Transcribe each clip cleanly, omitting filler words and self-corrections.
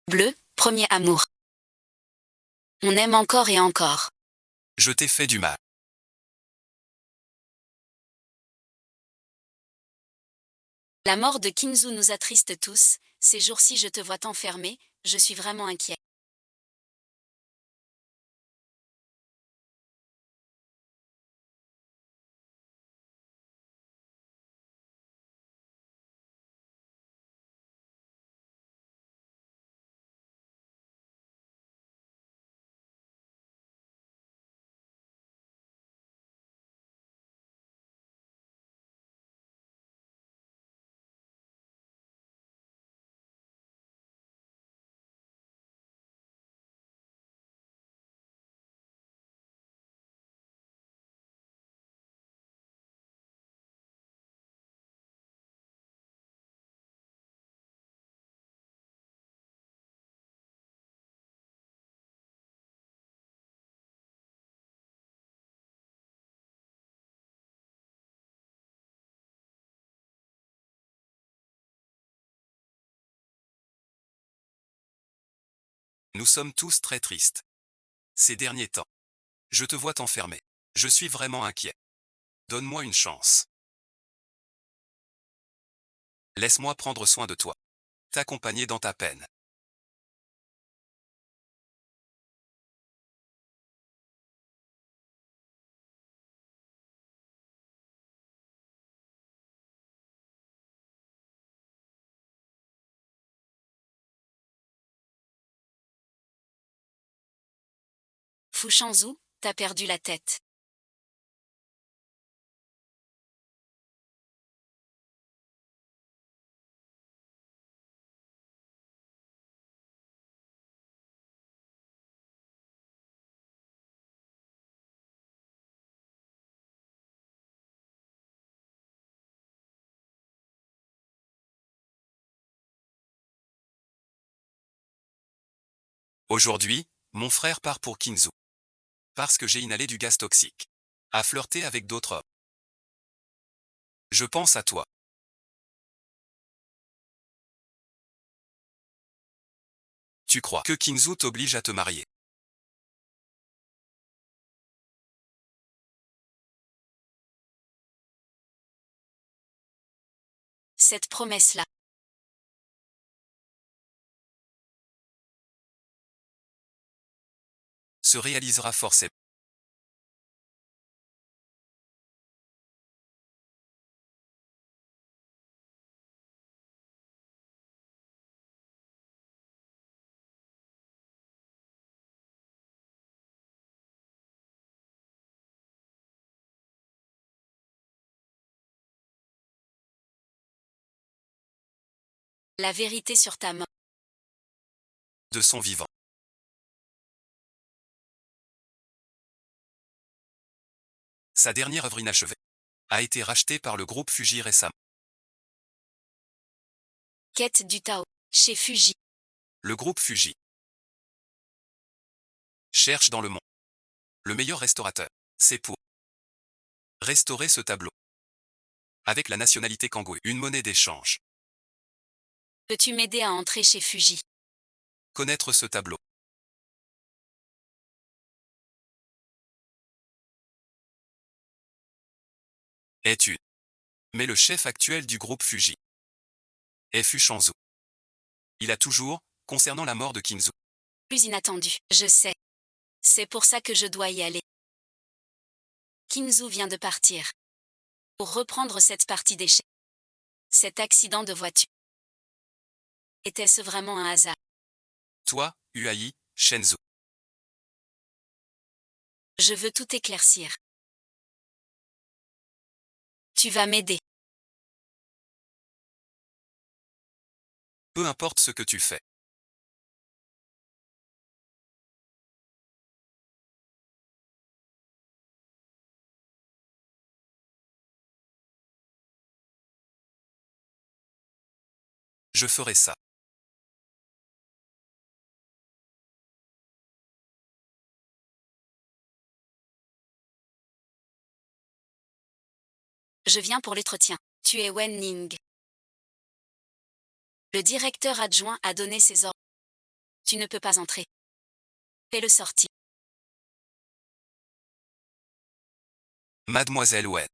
Bleu, premier amour. On aime encore et encore. Je t'ai fait du mal. La mort de Kinzu nous attriste tous, ces jours-ci je te vois t'enfermer, je suis vraiment inquiet. Nous sommes tous très tristes. Ces derniers temps. Je te vois t'enfermer. Je suis vraiment inquiet. Donne-moi une chance. Laisse-moi prendre soin de toi. T'accompagner dans ta peine. Fushanzu, t'as perdu la tête. Aujourd'hui, mon frère part pour Kinzu. Parce que j'ai inhalé du gaz toxique. A flirté avec d'autres hommes. Je pense à toi. Tu crois que Kinzu t'oblige à te marier? Cette promesse-là. Se réalisera forcément. La vérité sur ta mort. De son vivant. Sa dernière œuvre inachevée a été rachetée par le groupe Fuji récemment. Quête du Tao. Chez Fuji. Le groupe Fuji cherche dans le monde le meilleur restaurateur. C'est pour restaurer ce tableau. Avec la nationalité Kangoué, une monnaie d'échange. Peux-tu m'aider à entrer chez Fuji? Connaître ce tableau. Est une. Mais le chef actuel du groupe Fuji est Fushanzu. Il a toujours, concernant la mort de Kinzu. Plus inattendu. Je sais. C'est pour ça que je dois y aller. Kinzu vient de partir. Pour reprendre cette partie d'échec. Cet accident de voiture. Était-ce vraiment un hasard? Toi, Uai, Shenzu. Je veux tout éclaircir. Tu vas m'aider. Peu importe ce que tu fais. Je ferai ça. Je viens pour l'entretien. Tu es Wen Ning. Le directeur adjoint a donné ses ordres. Tu ne peux pas entrer. Fais-le sortir. Mademoiselle Wen.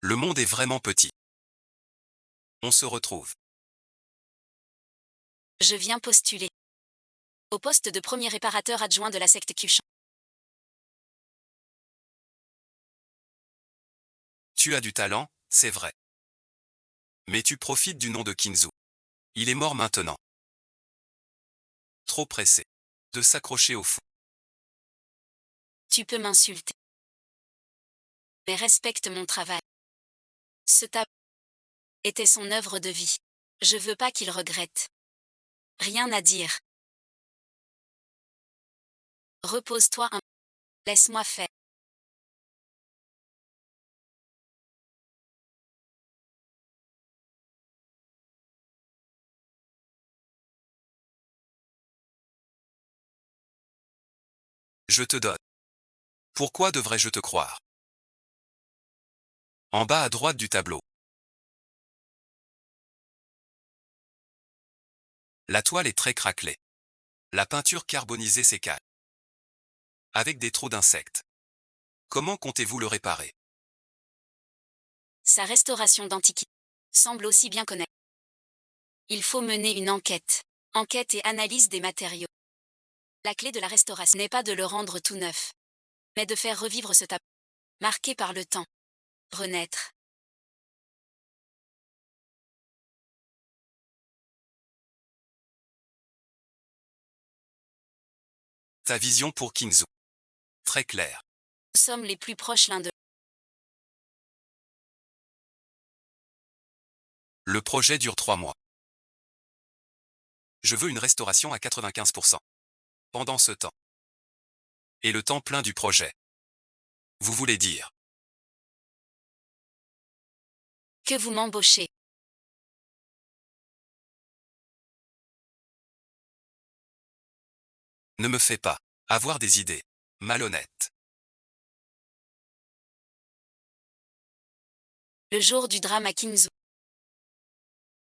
Le monde est vraiment petit. On se retrouve. Je viens postuler. Au poste de premier réparateur adjoint de la secte Kushan. Tu as du talent, c'est vrai. Mais tu profites du nom de Kinzu. Il est mort maintenant. Trop pressé de s'accrocher au fou. Tu peux m'insulter. Mais respecte mon travail. Ce tableau était son œuvre de vie. Je veux pas qu'il regrette. Rien à dire. Repose-toi un. Laisse-moi faire. Je te donne. Pourquoi devrais-je te croire? En bas à droite du tableau. La toile est très craquelée. La peinture carbonisée s'écale. Avec des trous d'insectes. Comment comptez-vous le réparer? Sa restauration d'antiquité semble aussi bien connaître. Il faut mener une enquête. Enquête et analyse des matériaux. La clé de la restauration n'est pas de le rendre tout neuf, mais de faire revivre ce tableau, marqué par le temps. Renaître. Ta vision pour Kinzu. Très claire. Nous sommes les plus proches l'un de. Le projet dure 3 mois. Je veux une restauration à 95%. Pendant ce temps. Et le temps plein du projet. Vous voulez dire? Que vous m'embauchez. Ne me fais pas avoir des idées malhonnêtes. Le jour du drame à Kinzu.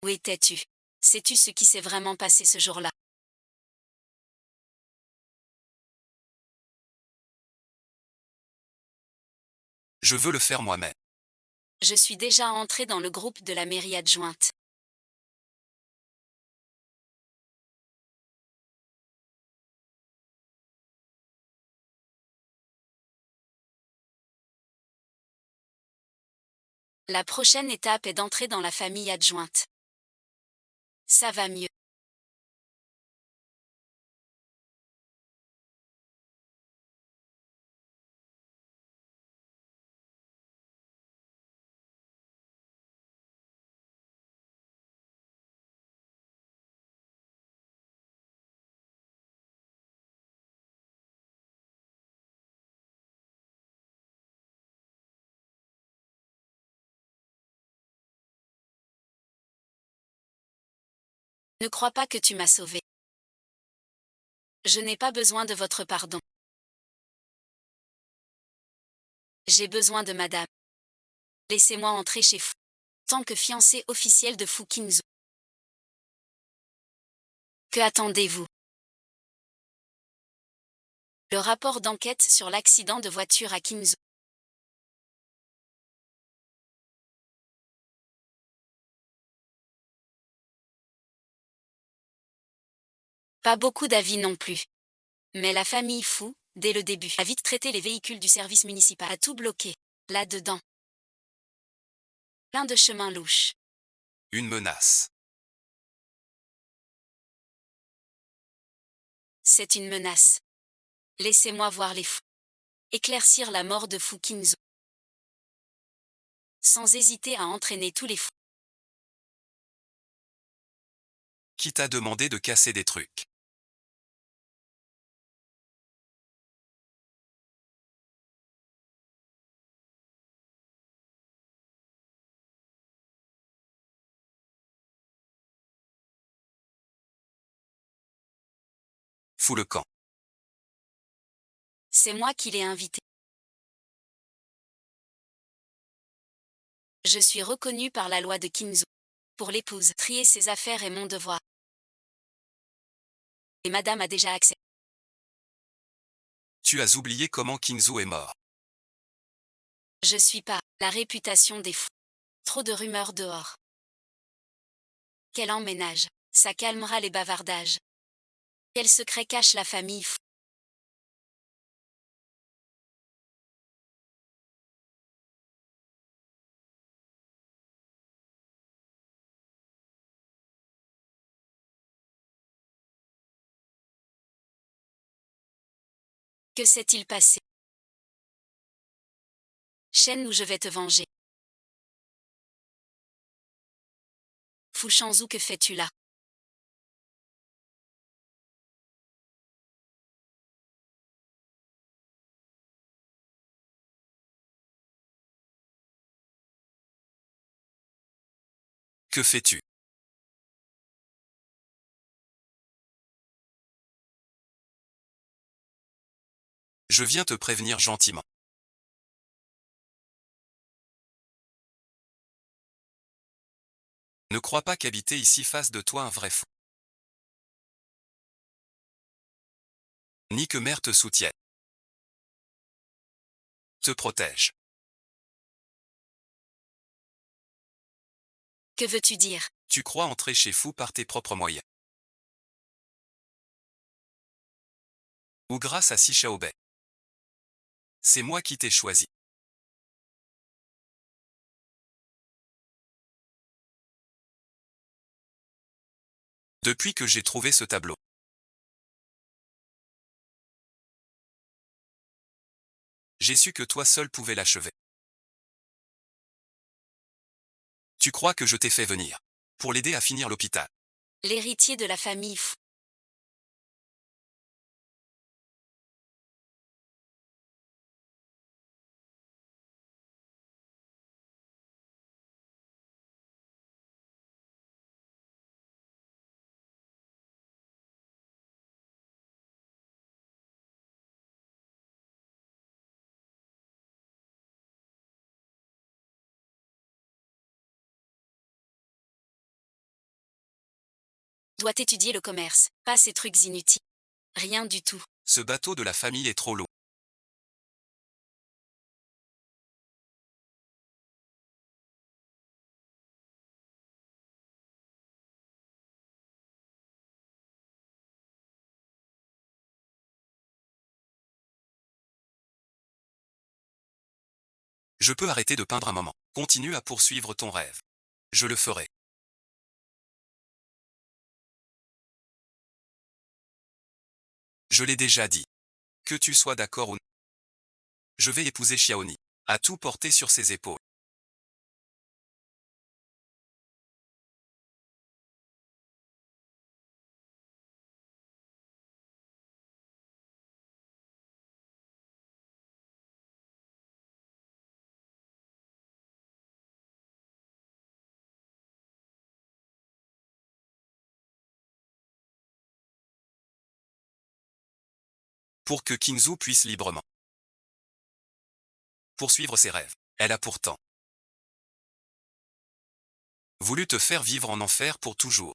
Où étais-tu? Sais-tu ce qui s'est vraiment passé ce jour-là? Je veux le faire moi-même. Je suis déjà entré dans le groupe de la mairie adjointe. La prochaine étape est d'entrer dans la famille adjointe. Ça va mieux. Ne crois pas que tu m'as sauvé. Je n'ai pas besoin de votre pardon. J'ai besoin de madame. Laissez-moi entrer chez vous. Tant que fiancé officiel de Fu Kinzu. Que attendez-vous? Le rapport d'enquête sur l'accident de voiture à Kinzu. Pas beaucoup d'avis non plus. Mais la famille Fu, dès le début, a vite traité les véhicules du service municipal, a tout bloqué. Là-dedans. Plein de chemins louches. Une menace. C'est une menace. Laissez-moi voir les fous. Éclaircir la mort de Fu Kinzu. Sans hésiter à entraîner tous les fous. Qui t'a demandé de casser des trucs? Fous le camp. C'est moi qui l'ai invité. Je suis reconnue par la loi de Kinzu. Pour l'épouse, trier ses affaires est mon devoir. Et madame a déjà accès. Tu as oublié comment Kinzo est mort. Je suis pas la réputation des fous. Trop de rumeurs dehors. Qu'elle emménage. Ça calmera les bavardages. Quel secret cache la famille fou. Que s'est-il passé? Chaîne où je vais te venger. Fouchanzou, que fais-tu là? Que fais-tu? Je viens te prévenir gentiment. Ne crois pas qu'habiter ici fasse de toi un vrai fou. Ni que mère te soutienne. Te protège. Que veux-tu dire? Tu crois entrer chez fou par tes propres moyens. Ou grâce à Si Xiaobei. C'est moi qui t'ai choisi. Depuis que j'ai trouvé ce tableau. J'ai su que toi seul pouvais l'achever. Tu crois que je t'ai fait venir pour l'aider à finir l'hôpital. L'héritier de la famille fou. Doit étudier le commerce, pas ces trucs inutiles. Rien du tout. Ce bateau de la famille est trop lourd. Je peux arrêter de peindre un moment. Continue à poursuivre ton rêve. Je le ferai. Je l'ai déjà dit. Que tu sois d'accord ou non. Je vais épouser Xiaoni. À tout porter sur ses épaules. Pour que Kinzu puisse librement poursuivre ses rêves. Elle a pourtant voulu te faire vivre en enfer pour toujours.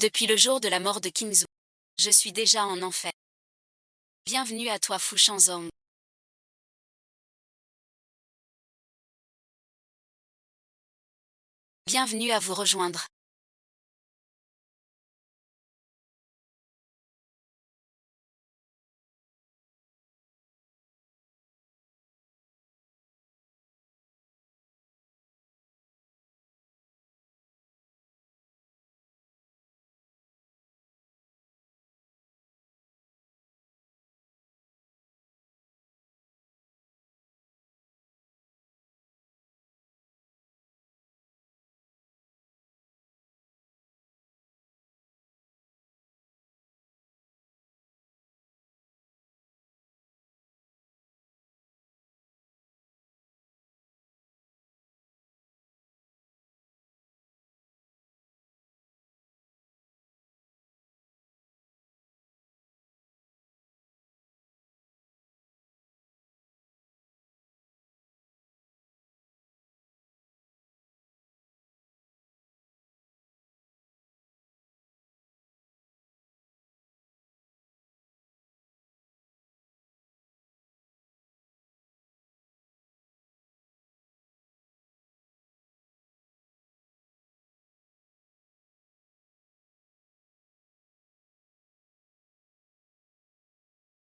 Depuis le jour de la mort de Kinzu. Je suis déjà en enfer. Bienvenue à toi Fu Shanzong. Bienvenue à vous rejoindre.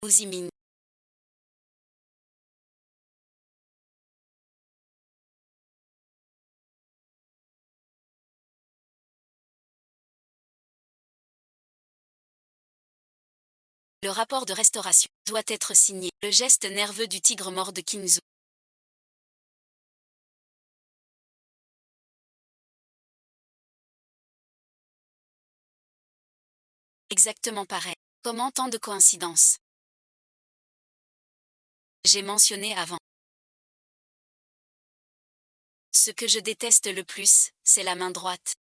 Ho Chi Minh. Le rapport de restauration doit être signé. Le geste nerveux du tigre mort de Kinzu. Exactement pareil. Comment tant de coïncidences. J'ai mentionné avant. Ce que je déteste le plus, c'est la main droite.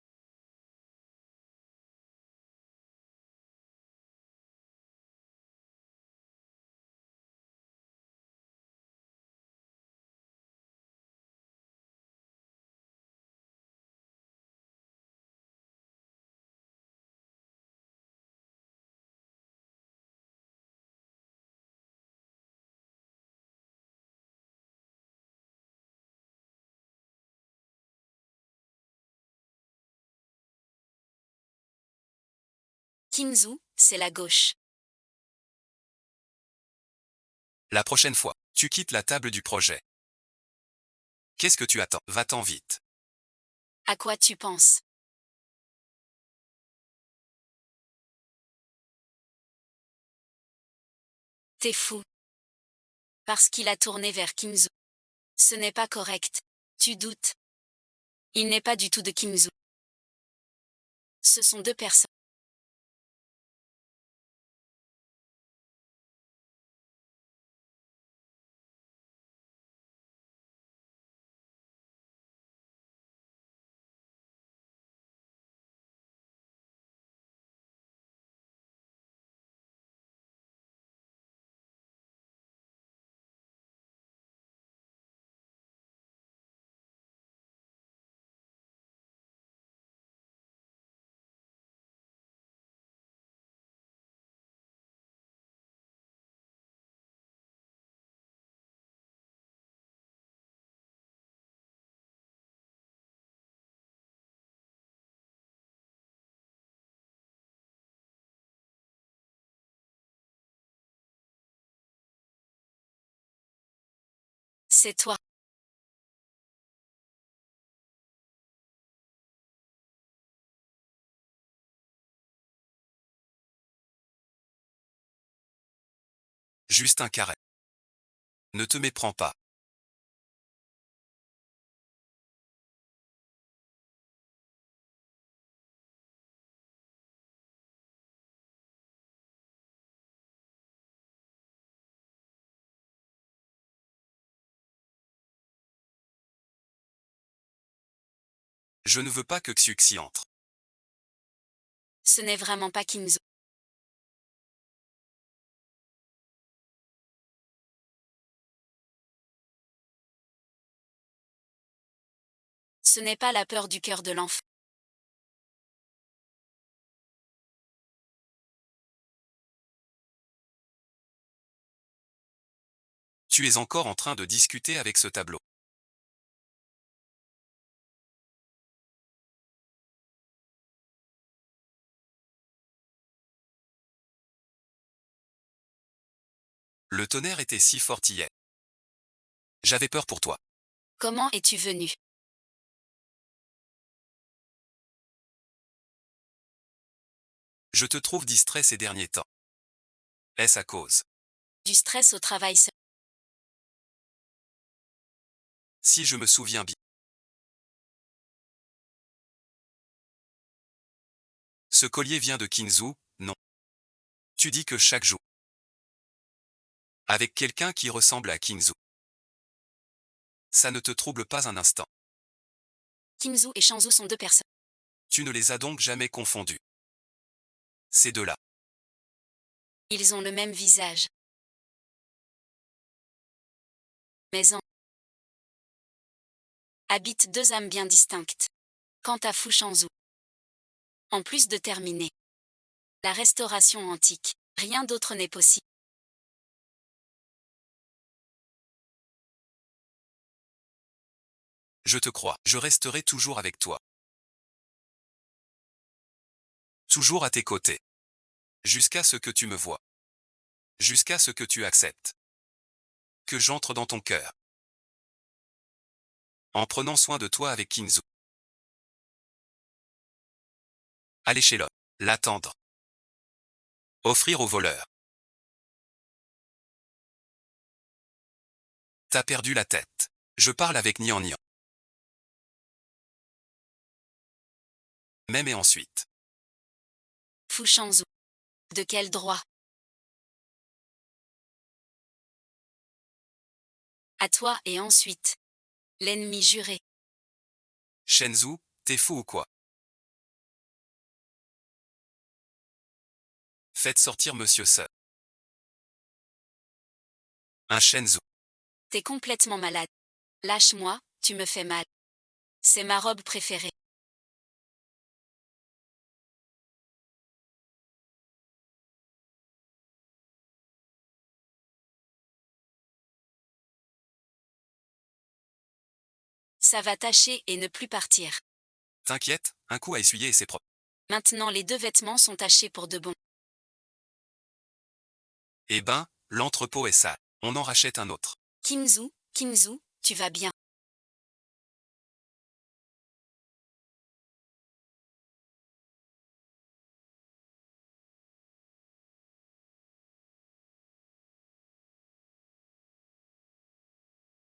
Kinzu, c'est la gauche. La prochaine fois, tu quittes la table du projet. Qu'est-ce que tu attends? Va-t'en vite. À quoi tu penses? T'es fou. Parce qu'il a tourné vers Kinzu. Ce n'est pas correct. Tu doutes. Il n'est pas du tout de Kinzu. Ce sont deux personnes. C'est toi. Juste un carré. Ne te méprends pas. Je ne veux pas que Xuxi entre. Ce n'est vraiment pas Kinzu. Ce n'est pas la peur du cœur de l'enfant. Tu es encore en train de discuter avec ce tableau. Le tonnerre était si fort hier. J'avais peur pour toi. Comment es-tu venu? Je te trouve distrait ces derniers temps. Est-ce à cause? Du stress au travail seul. Si je me souviens bien. Ce collier vient de Kinzu, non. Tu dis que chaque jour. Avec quelqu'un qui ressemble à Kinzu. Ça ne te trouble pas un instant. Kinzu et Shanzu sont deux personnes. Tu ne les as donc jamais confondus. Ces deux-là. Ils ont le même visage. Mais en habitent deux âmes bien distinctes. Quant à Fu Shanzu. En plus de terminer la restauration antique, rien d'autre n'est possible. Je te crois, je resterai toujours avec toi. Toujours à tes côtés. Jusqu'à ce que tu me vois. Jusqu'à ce que tu acceptes que j'entre dans ton cœur. En prenant soin de toi avec Kinzu. Aller chez l'homme. L'attendre. Offrir au voleur. T'as perdu la tête. Je parle avec Nian Nian. Même et ensuite. Fu Shanzhu. De quel droit? À toi et ensuite. L'ennemi juré. Shenzhou, t'es fou ou quoi? Faites sortir Monsieur Se. Un Shenzhou. T'es complètement malade. Lâche-moi, tu me fais mal. C'est ma robe préférée. Ça va tâcher et ne plus partir. T'inquiète, un coup à essuyer et c'est propre. Maintenant les 2 vêtements sont tachés pour de bon. Eh ben, l'entrepôt est sale. On en rachète un autre. Kinzu, Kinzu, tu vas bien.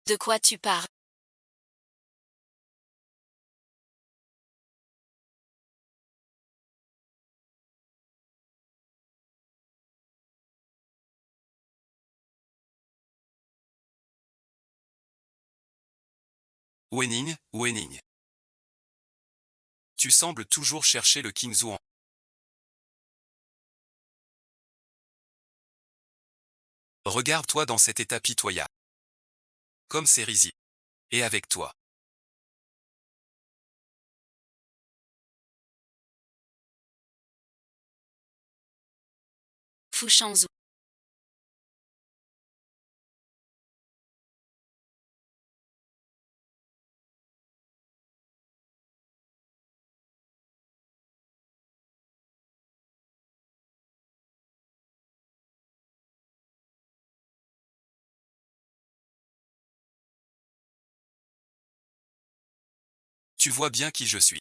De quoi tu parles? Wenning, Wenning. Tu sembles toujours chercher le Kinzu en. Regarde-toi dans cet état pitoyable. Comme c'est risible. Et avec toi. Fu Shanzhu. Tu vois bien qui je suis.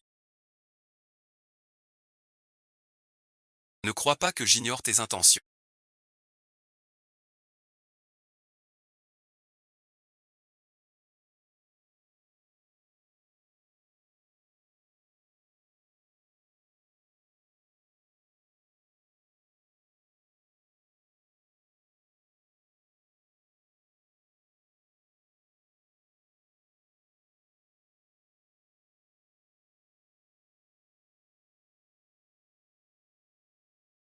Ne crois pas que j'ignore tes intentions.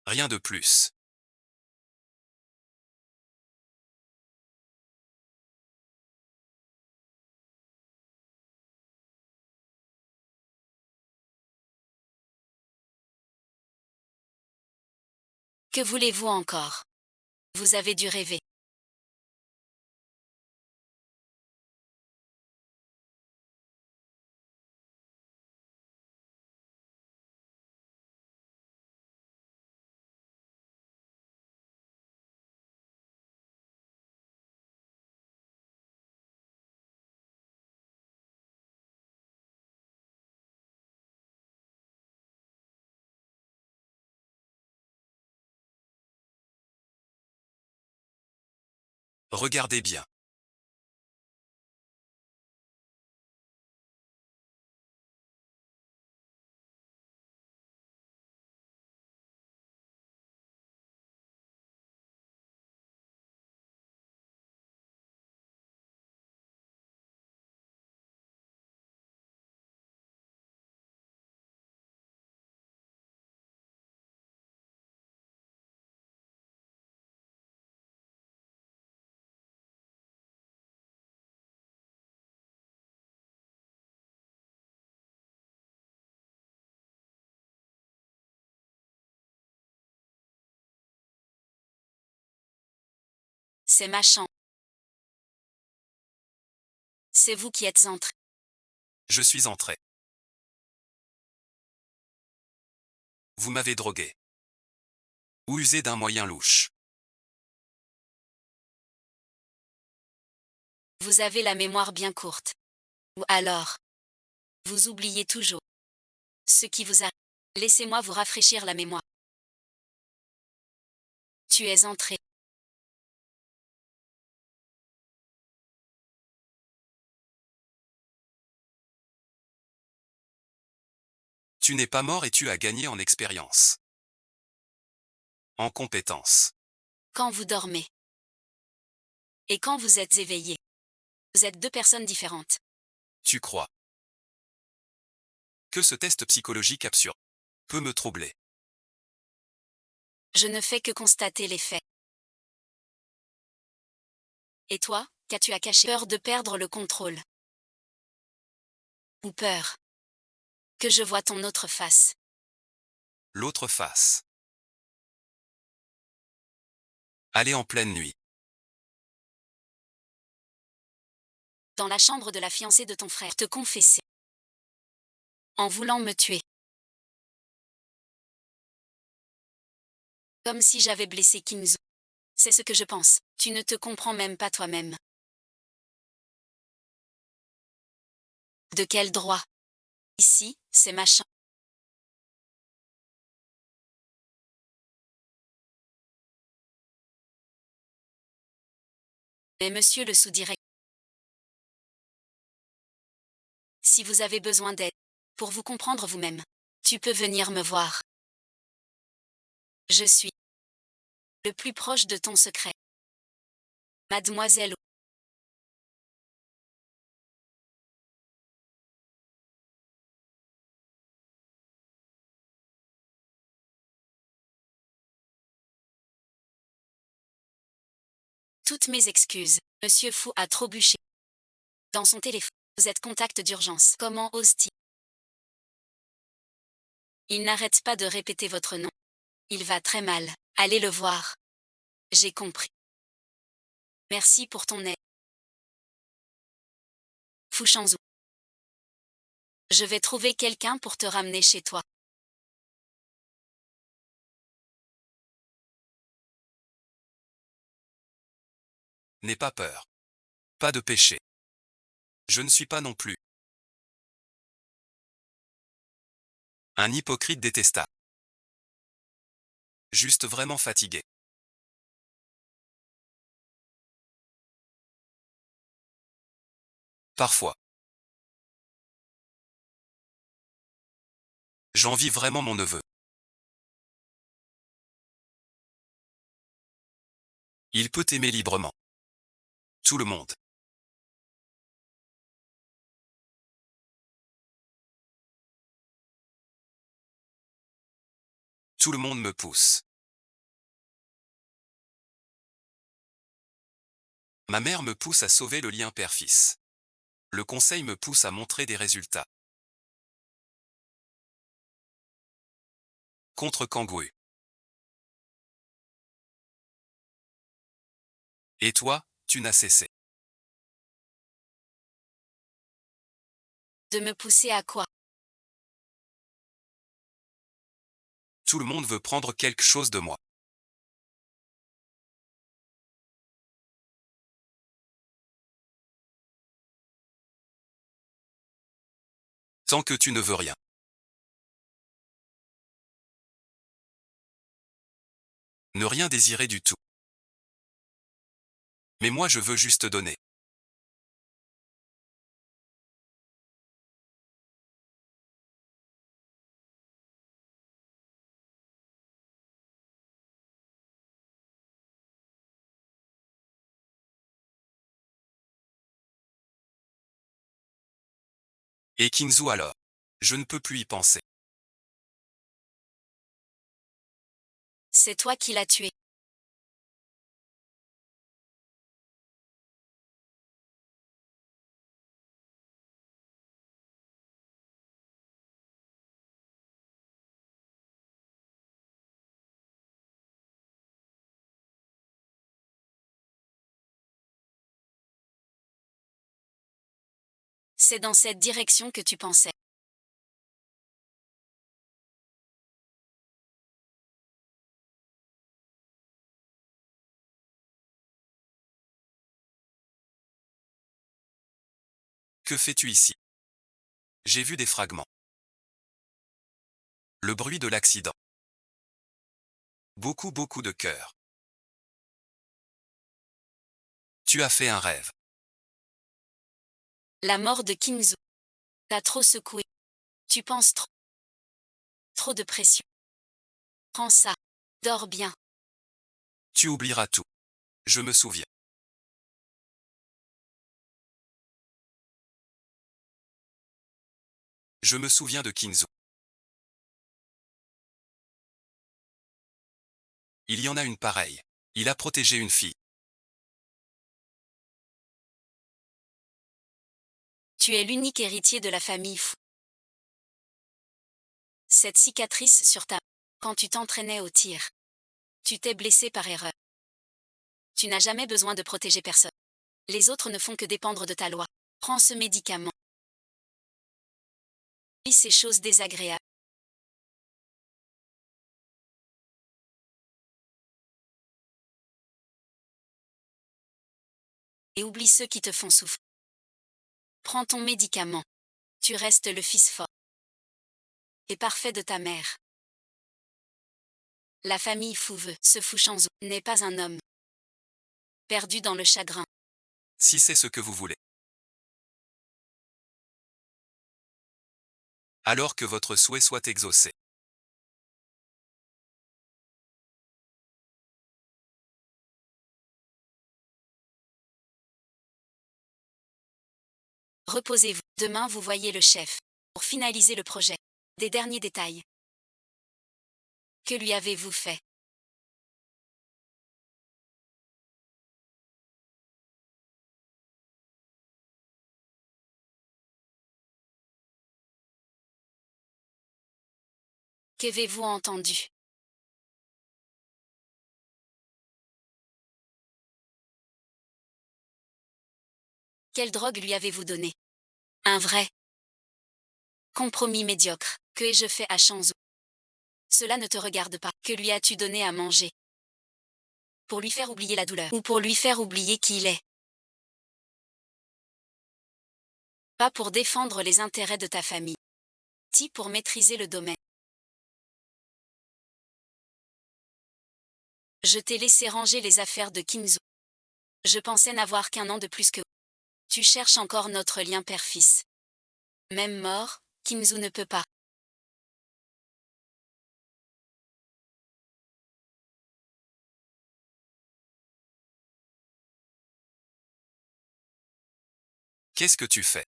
Rien de plus. Que voulez-vous encore? Vous avez dû rêver. Regardez bien. C'est ma chance. C'est vous qui êtes entré. Je suis entré. Vous m'avez drogué. Ou usé d'un moyen louche. Vous avez la mémoire bien courte. Ou alors, vous oubliez toujours ce qui vous a. Laissez-moi vous rafraîchir la mémoire. Tu es entré. Tu n'es pas mort et tu as gagné en expérience. En compétence. Quand vous dormez. Et quand vous êtes éveillé. Vous êtes deux personnes différentes. Tu crois que ce test psychologique absurde peut me troubler. Je ne fais que constater les faits. Et toi, qu'as-tu à cacher? Peur de perdre le contrôle. Ou peur que je vois ton autre face. L'autre face. Aller en pleine nuit. Dans la chambre de la fiancée de ton frère. Te confesser. En voulant me tuer. Comme si j'avais blessé Kinzo. C'est ce que je pense. Tu ne te comprends même pas toi-même. De quel droit? Ici, c'est ma chambre. Mais monsieur le sous-directeur. Si vous avez besoin d'aide, pour vous comprendre vous-même, tu peux venir me voir. Je suis le plus proche de ton secret. Mademoiselle. Toutes mes excuses. Monsieur Fou a trop bûché. Dans son téléphone. Vous êtes contact d'urgence. Comment ose-t-il? Il n'arrête pas de répéter votre nom. Il va très mal. Allez le voir. J'ai compris. Merci pour ton aide. Fouchanzou. Je vais trouver quelqu'un pour te ramener chez toi. N'aie pas peur. Pas de péché. Je ne suis pas non plus un hypocrite détestable. Juste vraiment fatigué. Parfois. J'envie vraiment mon neveu. Il peut aimer librement. Tout le monde. Tout le monde me pousse. Ma mère me pousse à sauver le lien père-fils. Le conseil me pousse à montrer des résultats. Contre Kangwoo. Et toi, tu n'as cessé. De me pousser à quoi? Tout le monde veut prendre quelque chose de moi. Tant que tu ne veux rien. Ne rien désirer du tout. Mais moi je veux juste donner. Et Kinzu alors. Je ne peux plus y penser. C'est toi qui l'as tué. C'est dans cette direction que tu pensais. Que fais-tu ici? J'ai vu des fragments. Le bruit de l'accident. Beaucoup de cœurs. Tu as fait un rêve. La mort de Kinzu. T'as trop secoué. Tu penses trop. Trop de pression. Prends ça. Dors bien. Tu oublieras tout. Je me souviens. Je me souviens de Kinzu. Il y en a une pareille. Il a protégé une fille. Tu es l'unique héritier de la famille Fu. Cette cicatrice sur ta... Quand tu t'entraînais au tir. Tu t'es blessé par erreur. Tu n'as jamais besoin de protéger personne. Les autres ne font que dépendre de ta loi. Prends ce médicament. Oublie ces choses désagréables. Et oublie ceux qui te font souffrir. Prends ton médicament. Tu restes le fils fort et parfait de ta mère. La famille Fu veut, ce Fu Shanzhu n'est pas un homme. Perdu dans le chagrin. Si c'est ce que vous voulez. Alors que votre souhait soit exaucé. Reposez-vous. Demain vous voyez le chef. Pour finaliser le projet. Des derniers détails. Que lui avez-vous fait? Qu'avez-vous entendu? Quelle drogue lui avez-vous donné? Un vrai compromis médiocre. Que ai-je fait à Shanzhu? Cela ne te regarde pas. Que lui as-tu donné à manger? Pour lui faire oublier la douleur ou pour lui faire oublier qui il est? Pas pour défendre les intérêts de ta famille. Si pour maîtriser le domaine. Je t'ai laissé ranger les affaires de Kinzu. Je pensais n'avoir qu'un an de plus que vous. Tu cherches encore notre lien père-fils. Même mort, Kinzu ne peut pas. Qu'est-ce que tu fais?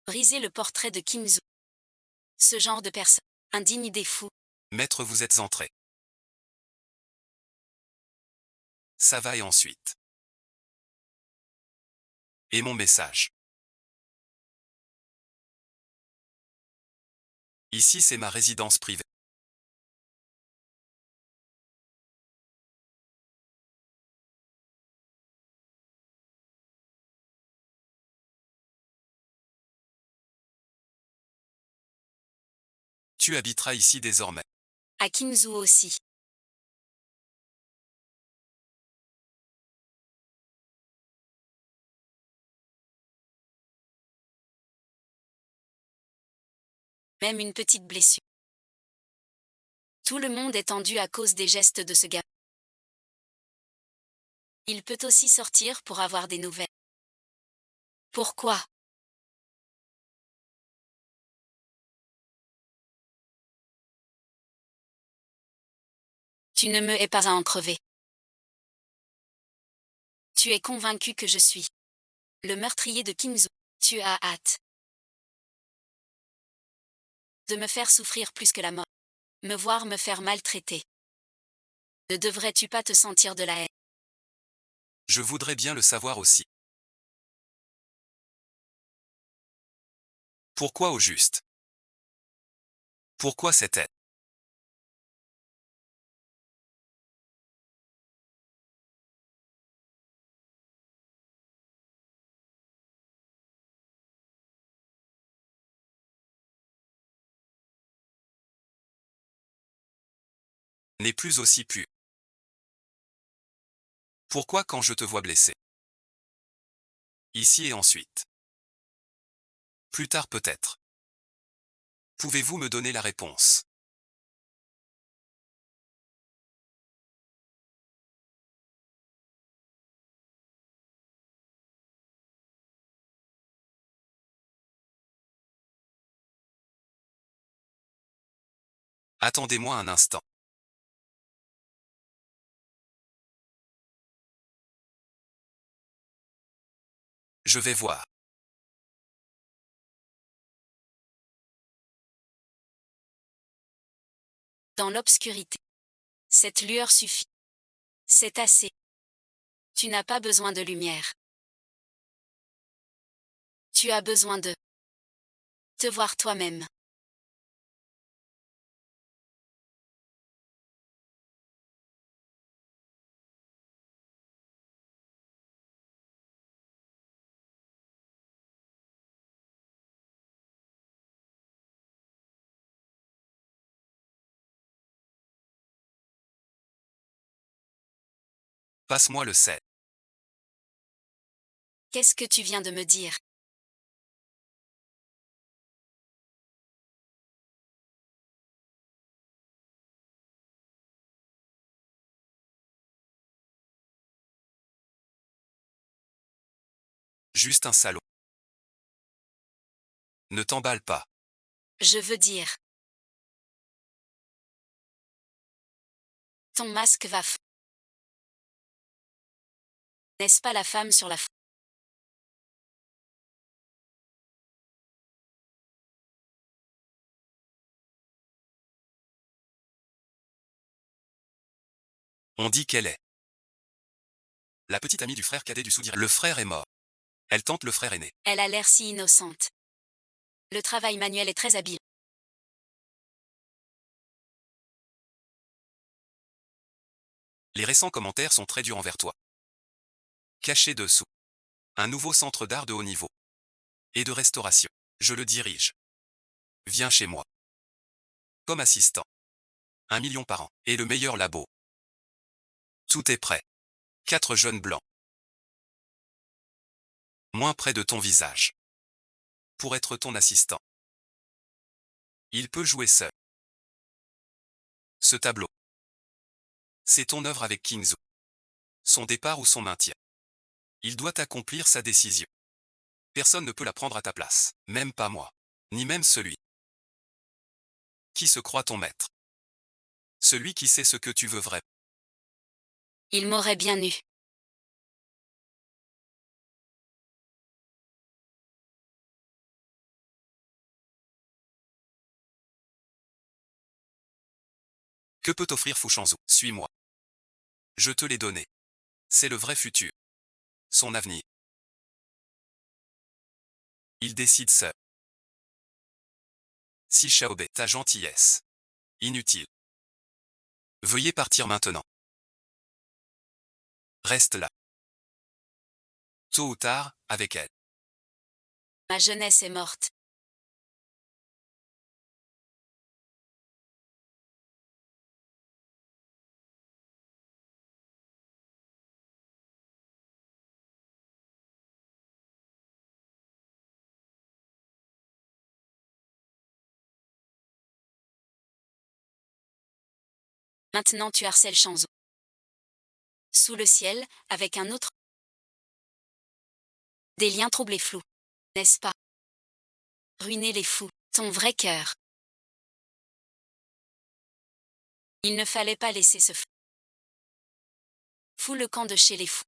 Briser le portrait de Kinzu. Ce genre de personne, indigne des fous. Maître, vous êtes entré. Ça va et ensuite. Et mon message. Ici c'est ma résidence privée. Tu habiteras ici désormais. À Kinzu aussi. Même une petite blessure. Tout le monde est tendu à cause des gestes de ce gars. Il peut aussi sortir pour avoir des nouvelles. Pourquoi? Tu ne me hais pas à en crever. Tu es convaincu que je suis le meurtrier de Kinzu. Tu as hâte de me faire souffrir plus que la mort. Me voir me faire maltraiter. Ne devrais-tu pas te sentir de la haine? Je voudrais bien le savoir aussi. Pourquoi au juste? Pourquoi cette haine? N'est plus aussi pur. Pourquoi quand je te vois blessé? Ici et ensuite. Plus tard peut-être. Pouvez-vous me donner la réponse? Attendez-moi un instant. Je vais voir. Dans l'obscurité. Cette lueur suffit. C'est assez. Tu n'as pas besoin de lumière. Tu as besoin de te voir toi-même. Passe-moi le sel. Qu'est-ce que tu viens de me dire? Juste un salaud. Ne t'emballe pas. Je veux dire. Ton masque va N'est-ce pas la femme sur la On dit qu'elle est la petite amie du frère cadet du sous-directeur. Le frère est mort. Elle tente le frère aîné. Elle a l'air si innocente. Le travail manuel est très habile. Les récents commentaires sont très durs envers toi. Caché dessous. Un nouveau centre d'art de haut niveau. Et de restauration. Je le dirige. Viens chez moi. Comme assistant. 1 million par an. Et le meilleur labo. Tout est prêt. 4 jeunes blancs. Moins près de ton visage. Pour être ton assistant. Il peut jouer seul. Ce tableau. C'est ton œuvre avec Kingzu. Son départ ou son maintien. Il doit accomplir sa décision. Personne ne peut la prendre à ta place. Même pas moi. Ni même celui qui se croit ton maître. Celui qui sait ce que tu veux vraiment. Il m'aurait bien eu. Que peut t'offrir Fushanzu? Suis-moi. Je te l'ai donné. C'est le vrai futur. Son avenir. Il décide seul. Si Xiaobei, ta gentillesse. Inutile. Veuillez partir maintenant. Reste là. Tôt ou tard, avec elle. Ma jeunesse est morte. Maintenant tu harcèles Shanzou. Sous le ciel, avec un autre. Des liens troublés et flous. N'est-ce pas? Ruiner les fous. Ton vrai cœur. Il ne fallait pas laisser ce fou le camp de chez les fous.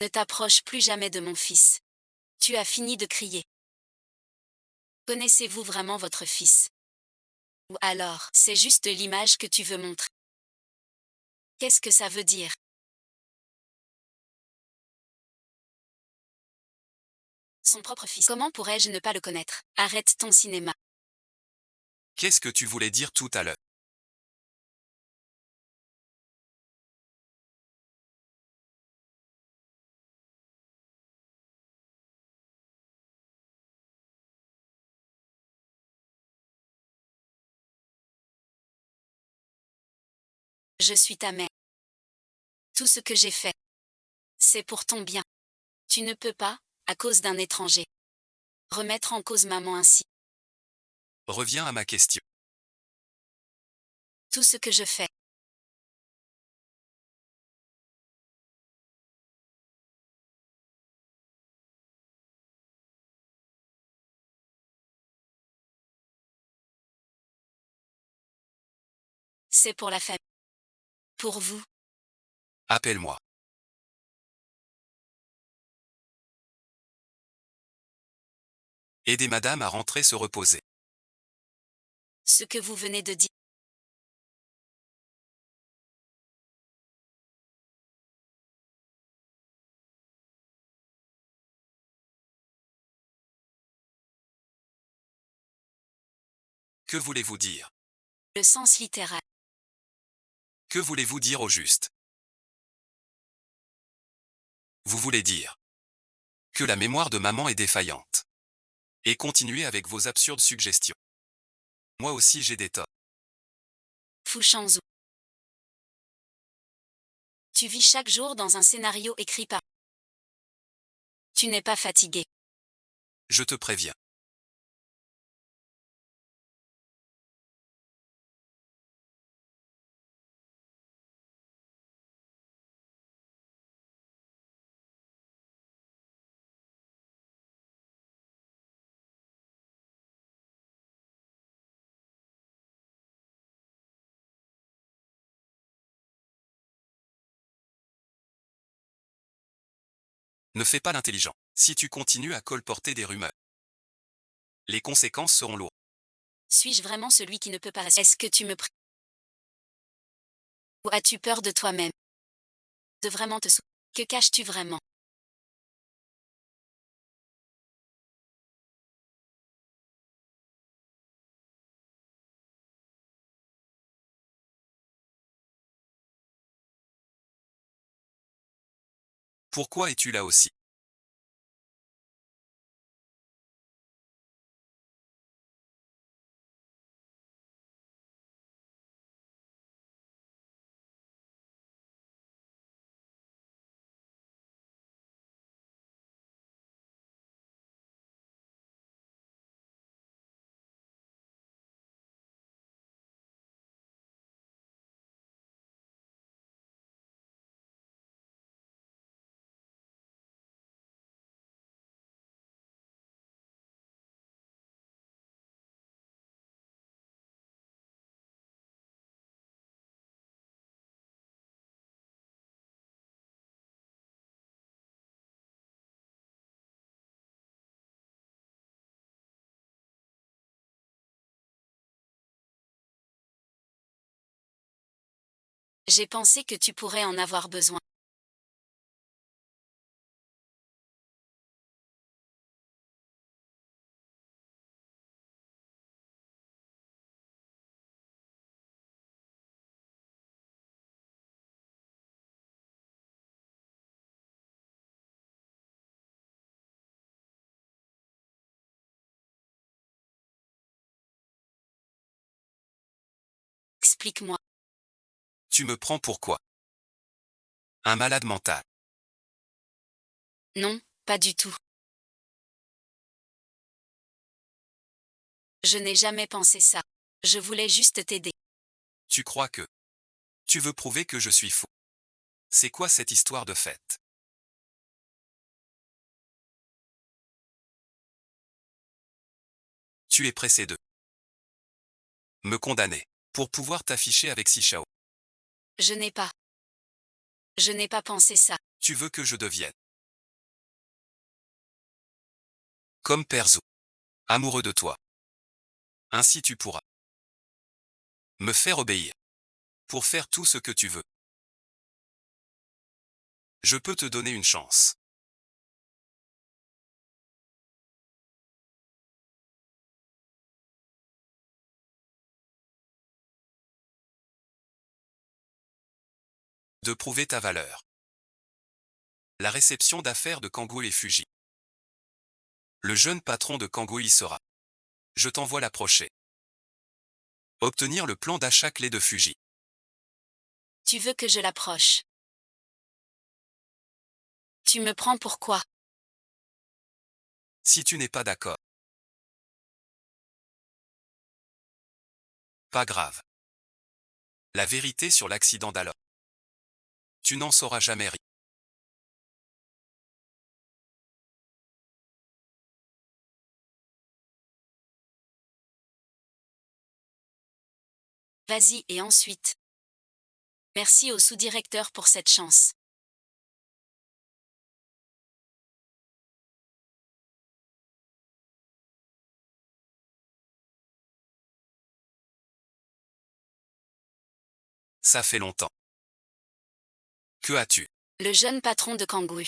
Ne t'approche plus jamais de mon fils. Tu as fini de crier. Connaissez-vous vraiment votre fils? Ou alors, c'est juste l'image que tu veux montrer? Qu'est-ce que ça veut dire? Son propre fils. Comment pourrais-je ne pas le connaître? Arrête ton cinéma. Qu'est-ce que tu voulais dire tout à l'heure? Je suis ta mère. Tout ce que j'ai fait, c'est pour ton bien. Tu ne peux pas, à cause d'un étranger, remettre en cause maman ainsi. Reviens à ma question. Tout ce que je fais, c'est pour la famille. Pour vous. Appelle-moi. Aidez madame à rentrer se reposer. Ce que vous venez de dire. Que voulez-vous dire? Le sens littéral. Que voulez-vous dire au juste? Vous voulez dire que la mémoire de maman est défaillante. Et continuez avec vos absurdes suggestions. Moi aussi j'ai des torts. Fushanzu. Tu vis chaque jour dans un scénario écrit par. Tu n'es pas fatigué. Je te préviens. Ne fais pas l'intelligent. Si tu continues à colporter des rumeurs, les conséquences seront lourdes. Suis-je vraiment celui qui ne peut pas rester? Est-ce que tu me ou as-tu peur de toi-même? De vraiment te Que caches-tu vraiment? Pourquoi es-tu là aussi? J'ai pensé que tu pourrais en avoir besoin. Explique-moi. Tu me prends pour quoi? Un malade mental. Non, pas du tout. Je n'ai jamais pensé ça. Je voulais juste t'aider. Tu crois que tu veux prouver que je suis fou? C'est quoi cette histoire de fête? Tu es pressé de me condamner pour pouvoir t'afficher avec Sichao. Je n'ai pas. Je n'ai pas pensé ça. Tu veux que je devienne comme Perzo, amoureux de toi. Ainsi tu pourras me faire obéir pour faire tout ce que tu veux. Je peux te donner une chance. De prouver ta valeur. La réception d'affaires de Kangoo et Fuji. Le jeune patron de Kangoo y sera. Je t'envoie l'approcher. Obtenir le plan d'achat clé de Fuji. Tu veux que je l'approche? Tu me prends pour quoi? Si tu n'es pas d'accord. Pas grave. La vérité sur l'accident d'alors. Tu n'en sauras jamais rien. Vas-y et ensuite. Merci au sous-directeur pour cette chance. Ça fait longtemps. Que as-tu? Le jeune patron de Kangoo.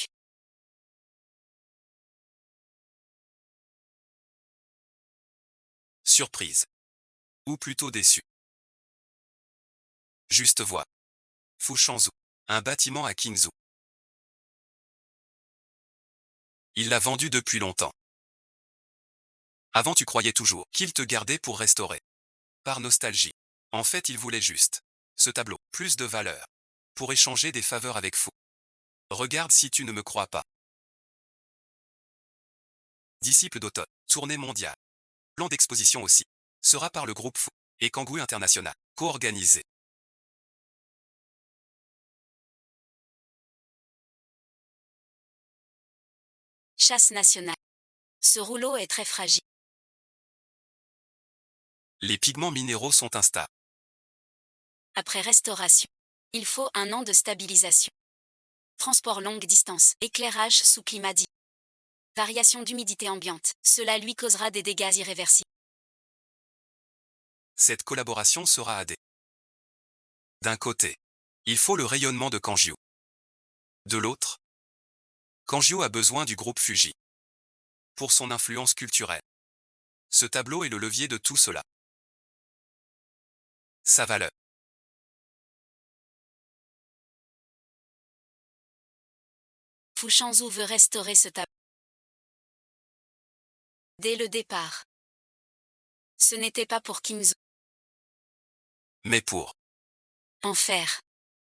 Surprise. Ou plutôt déçu. Juste vois. Fushanzhou. Un bâtiment à Qingzhou. Il l'a vendu depuis longtemps. Avant tu croyais toujours qu'il te gardait pour restaurer. Par nostalgie. En fait il voulait juste. Ce tableau. Plus de valeur. Pour échanger des faveurs avec Fu. Regarde si tu ne me crois pas. Disciple d'automne. Tournée mondiale. Plan d'exposition aussi. Sera par le groupe Fu. Et Kangoo International. Co-organisé. Chasse nationale. Ce rouleau est très fragile. Les pigments minéraux sont instables. Après restauration. Il faut 1 an de stabilisation. Transport longue distance. Éclairage sous climat dit. Variation d'humidité ambiante. Cela lui causera des dégâts irréversibles. Cette collaboration sera AD. D'un côté, il faut le rayonnement de Kangoo. De l'autre, Kangoo a besoin du groupe Fuji. Pour son influence culturelle. Ce tableau est le levier de tout cela. Sa valeur. Fushanzhou veut restaurer ce tableau. Dès le départ. Ce n'était pas pour Qingzhou. Mais pour. En faire.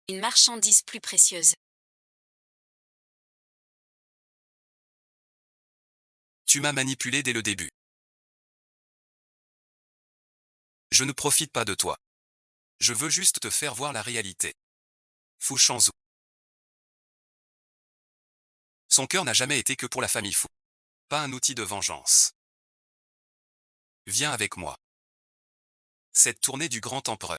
Une marchandise plus précieuse. Tu m'as manipulé dès le début. Je ne profite pas de toi. Je veux juste te faire voir la réalité. Fushanzhou. Son cœur n'a jamais été que pour la famille Fu. Pas un outil de vengeance. Viens avec moi. Cette tournée du grand empereur.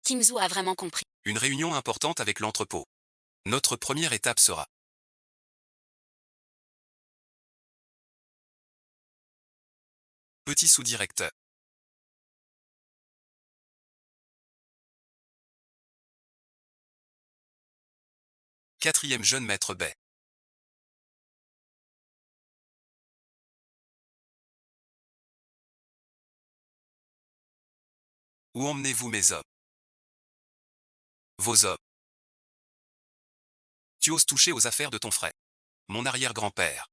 Qingzhou a vraiment compris. Une réunion importante avec l'entrepôt. Notre première étape sera. Petit sous-directeur. Quatrième jeune maître Bay. Où emmenez-vous mes hommes? Vos hommes. Tu oses toucher aux affaires de ton frère. Mon arrière-grand-père.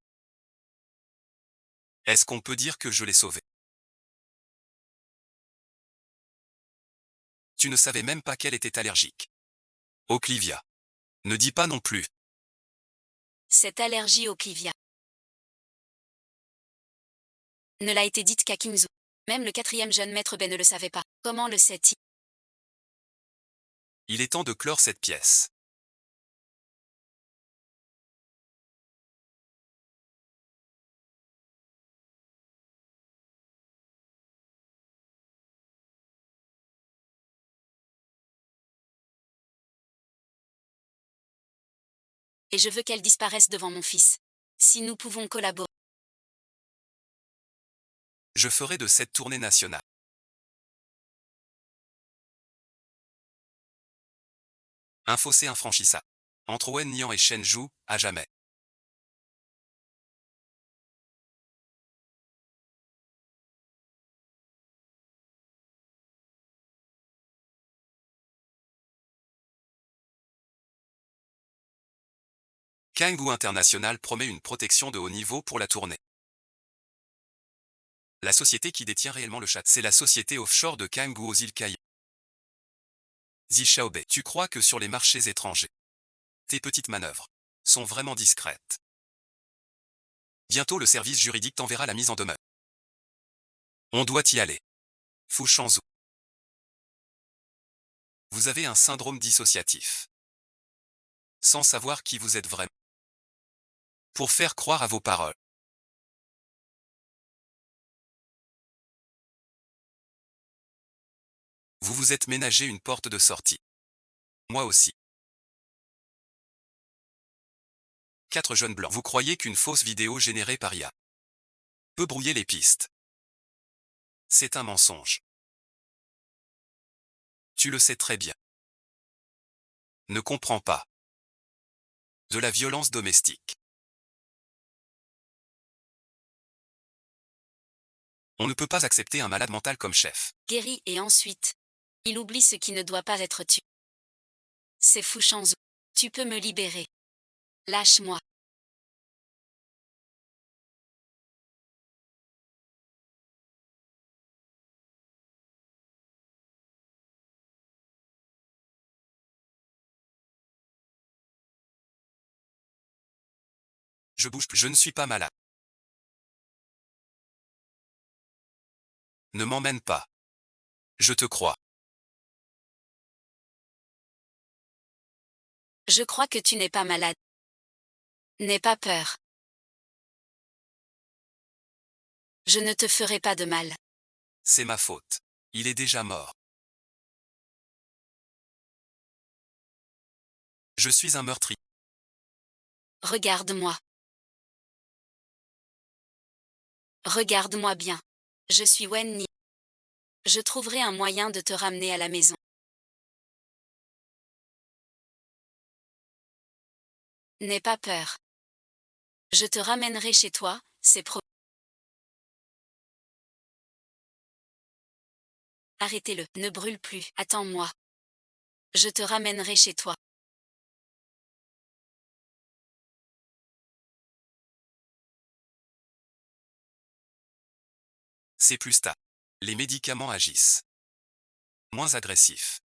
Est-ce qu'on peut dire que je l'ai sauvé? Tu ne savais même pas qu'elle était allergique. Oclivia. Ne dis pas non plus. Cette allergie au clivia ne l'a été dite qu'à Qingzhou. Même le 4e jeune maître Bay ne le savait pas. Comment le sait-il? Il est temps de clore cette pièce. Et je veux qu'elle disparaisse devant mon fils. Si nous pouvons collaborer. Je ferai de cette tournée nationale. Un fossé infranchissable. Entre Wennian et Shenzhou, à jamais. Kangoo International promet une protection de haut niveau pour la tournée. La société qui détient réellement le château, c'est la société offshore de Kangoo aux îles Cayman. Xi Xiaobei, tu crois que sur les marchés étrangers, tes petites manœuvres sont vraiment discrètes. Bientôt le service juridique t'enverra la mise en demeure. On doit y aller. Fu Shanzhu. Vous avez un syndrome dissociatif. Sans savoir qui vous êtes vraiment. Pour faire croire à vos paroles. Vous vous êtes ménagé une porte de sortie. Moi aussi. 4 jeunes blancs. Vous croyez qu'une fausse vidéo générée par IA peut brouiller les pistes? C'est un mensonge. Tu le sais très bien. Ne comprends pas. De la violence domestique. On ne peut pas accepter un malade mental comme chef. Guéri et ensuite, il oublie ce qui ne doit pas être tué. C'est Fu Shanzhu. Tu peux me libérer. Lâche-moi. Je bouge plus. Je ne suis pas malade. Ne m'emmène pas. Je te crois. Je crois que tu n'es pas malade. N'aie pas peur. Je ne te ferai pas de mal. C'est ma faute. Il est déjà mort. Je suis un meurtrier. Regarde-moi. Regarde-moi bien. Je suis Wen Ni. Je trouverai un moyen de te ramener à la maison. N'aie pas peur. Je te ramènerai chez toi, c'est promis. Arrêtez-le, ne brûle plus, attends-moi. Je te ramènerai chez toi. C'est plus stable. Les médicaments agissent. Moins agressif.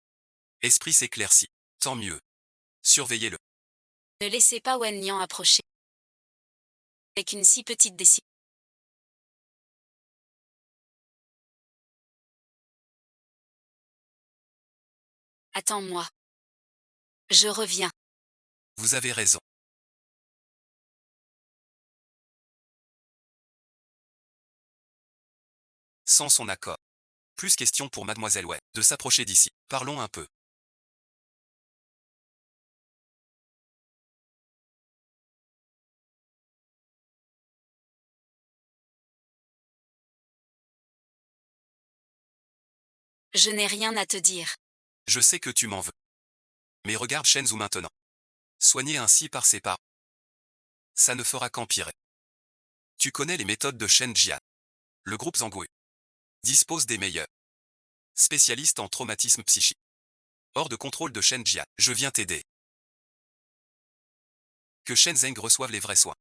Esprit s'éclaircit. Tant mieux. Surveillez-le. Ne laissez pas Wen Nian approcher. Avec une si petite décision. Attends-moi. Je reviens. Vous avez raison. Sans son accord. Plus question pour Mademoiselle Wei de s'approcher d'ici. Parlons un peu. Je n'ai rien à te dire. Je sais que tu m'en veux. Mais regarde Shenzhou maintenant. Soigné ainsi par ses parents. Ça ne fera qu'empirer. Tu connais les méthodes de Shen Jian. Le groupe Zangui dispose des meilleurs spécialistes en traumatisme psychique. Hors de contrôle de Shen Jian, je viens t'aider. Que Shen Zeng reçoive les vrais soins.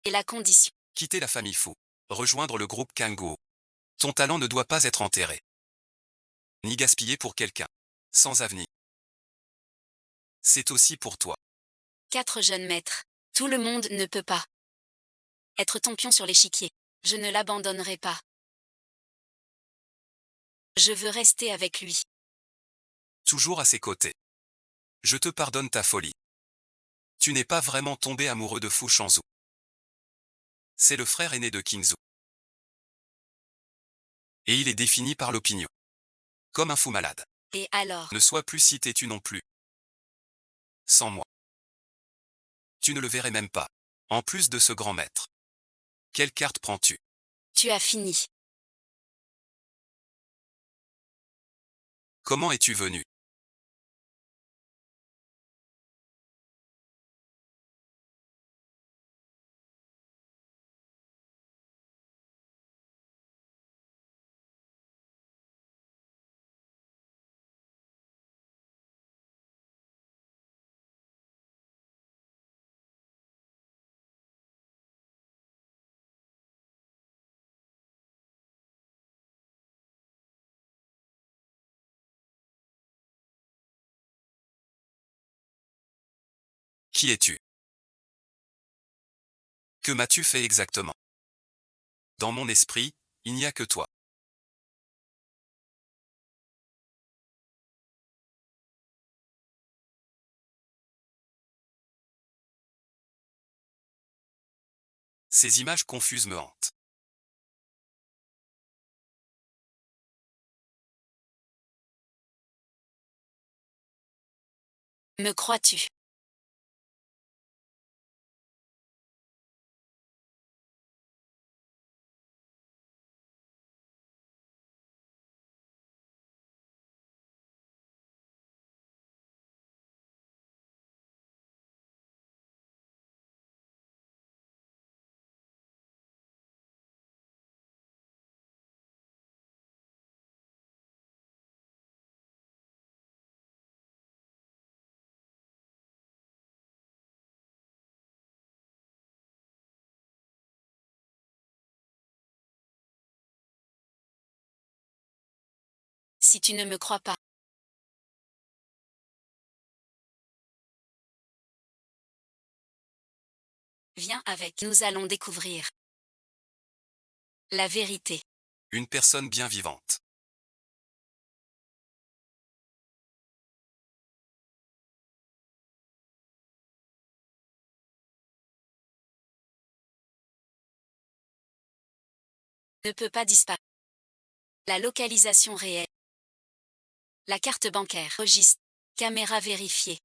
Et la condition. Quitter la famille Fu. Rejoindre le groupe Kangoo. Ton talent ne doit pas être enterré. Ni gaspillé pour quelqu'un. Sans avenir. C'est aussi pour toi. 4 jeunes maîtres. Tout le monde ne peut pas être ton pion sur l'échiquier. Je ne l'abandonnerai pas. Je veux rester avec lui. Toujours à ses côtés. Je te pardonne ta folie. Tu n'es pas vraiment tombé amoureux de Fu Shanzhu. C'est le frère aîné de Qingzhou. Et il est défini par l'opinion. Comme un fou malade. Et alors? Ne sois plus si têtu non plus. Sans moi. Tu ne le verrais même pas. En plus de ce grand maître. Quelle carte prends-tu? Tu as fini. Comment es-tu venu? Qui es-tu? Que m'as-tu fait exactement? Dans mon esprit, il n'y a que toi. Ces images confuses me hantent. Me crois-tu? Si tu ne me crois pas, viens avec, nous allons découvrir la vérité. Une personne bien vivante. Ne peut pas disparaître. La localisation réelle. La carte bancaire. Registre. Caméra vérifiée.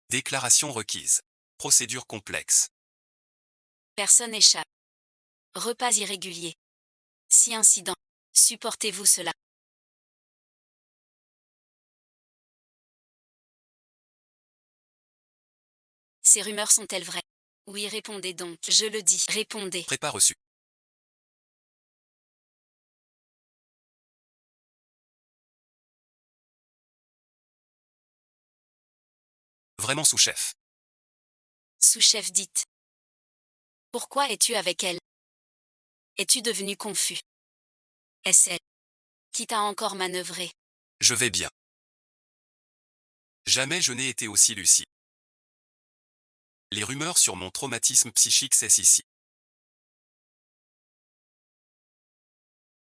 Déclaration requise. Procédure complexe. Personne échappe. Repas irréguliers. Si incident. Supportez-vous cela? Ces rumeurs sont-elles vraies? Oui, répondez donc. Je le dis. Répondez. Prépa reçu. Vraiment sous-chef. Sous-chef dites. Pourquoi es-tu avec elle? Es-tu devenu confus? Est-ce elle qui t'a encore manœuvré? Je vais bien. Jamais je n'ai été aussi lucide. Les rumeurs sur mon traumatisme psychique cessent ici.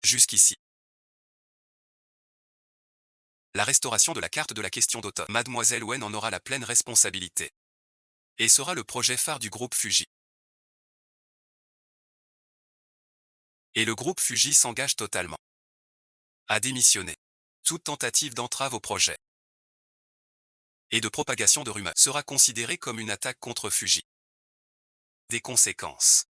Jusqu'ici. La restauration de la carte de la question d'automne. Mademoiselle Wen en aura la pleine responsabilité. Et sera le projet phare du groupe Fuji. Et le groupe Fuji s'engage totalement à démissionner. Toute tentative d'entrave au projet et de propagation de rumeurs sera considérée comme une attaque contre Fuji. Des conséquences.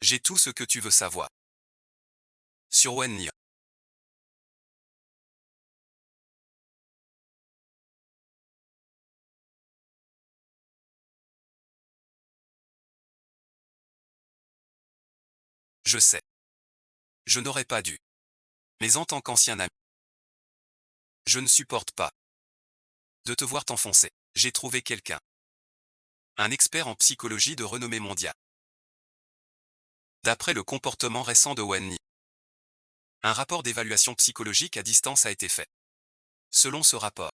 J'ai tout ce que tu veux savoir. Sur Wen Nian. Je sais. Je n'aurais pas dû. Mais en tant qu'ancien ami, je ne supporte pas de te voir t'enfoncer. J'ai trouvé quelqu'un. Un expert en psychologie de renommée mondiale. D'après le comportement récent de Wen Ni, un rapport d'évaluation psychologique à distance a été fait. Selon ce rapport,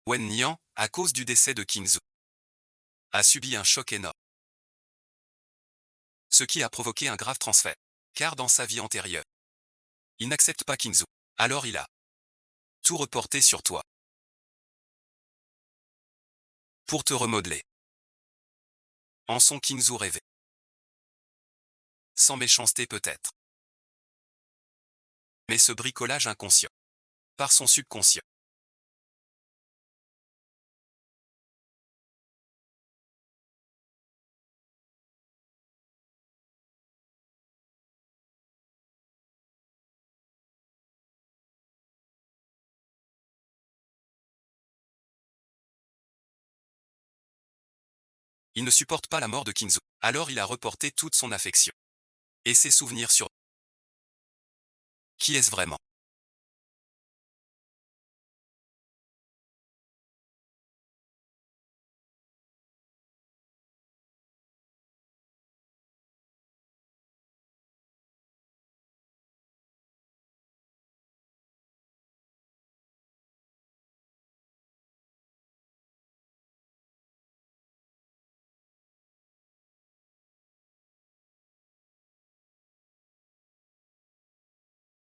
Wen Nian, à cause du décès de Qingzu, a subi un choc énorme. Ce qui a provoqué un grave transfert. Car dans sa vie antérieure, il n'accepte pas Qingzu. Alors il a tout reporté sur toi. Pour te remodeler. En son Qingzu rêvé. Sans méchanceté peut-être. Mais ce bricolage inconscient. Par son subconscient. Il ne supporte pas la mort de Qingzu. Alors il a reporté toute son affection Et ses souvenirs sur... Qui est-ce vraiment?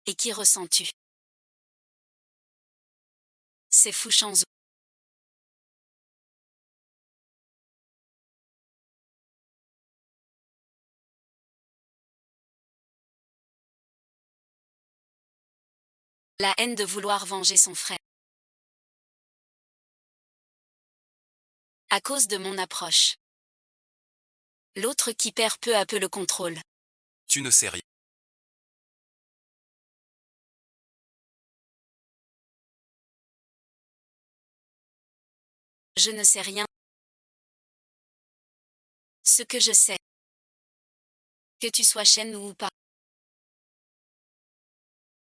Et qui ressens-tu? C'est Fu Shanzhou. La haine de vouloir venger son frère. À cause de mon approche. L'autre qui perd peu à peu le contrôle. Tu ne sais rien. Je ne sais rien. Ce que je sais. Que tu sois Shen ou pas.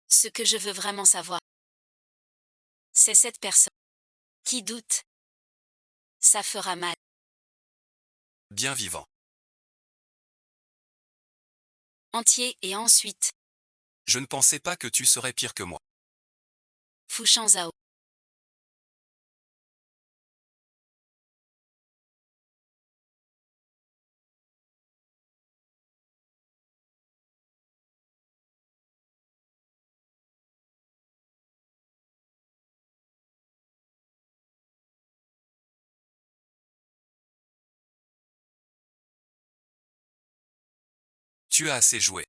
Ce que je veux vraiment savoir. C'est cette personne. Qui doute. Ça fera mal. Bien vivant. Entier et ensuite. Je ne pensais pas que tu serais pire que moi. Fu Shanzhou. Tu as assez joué.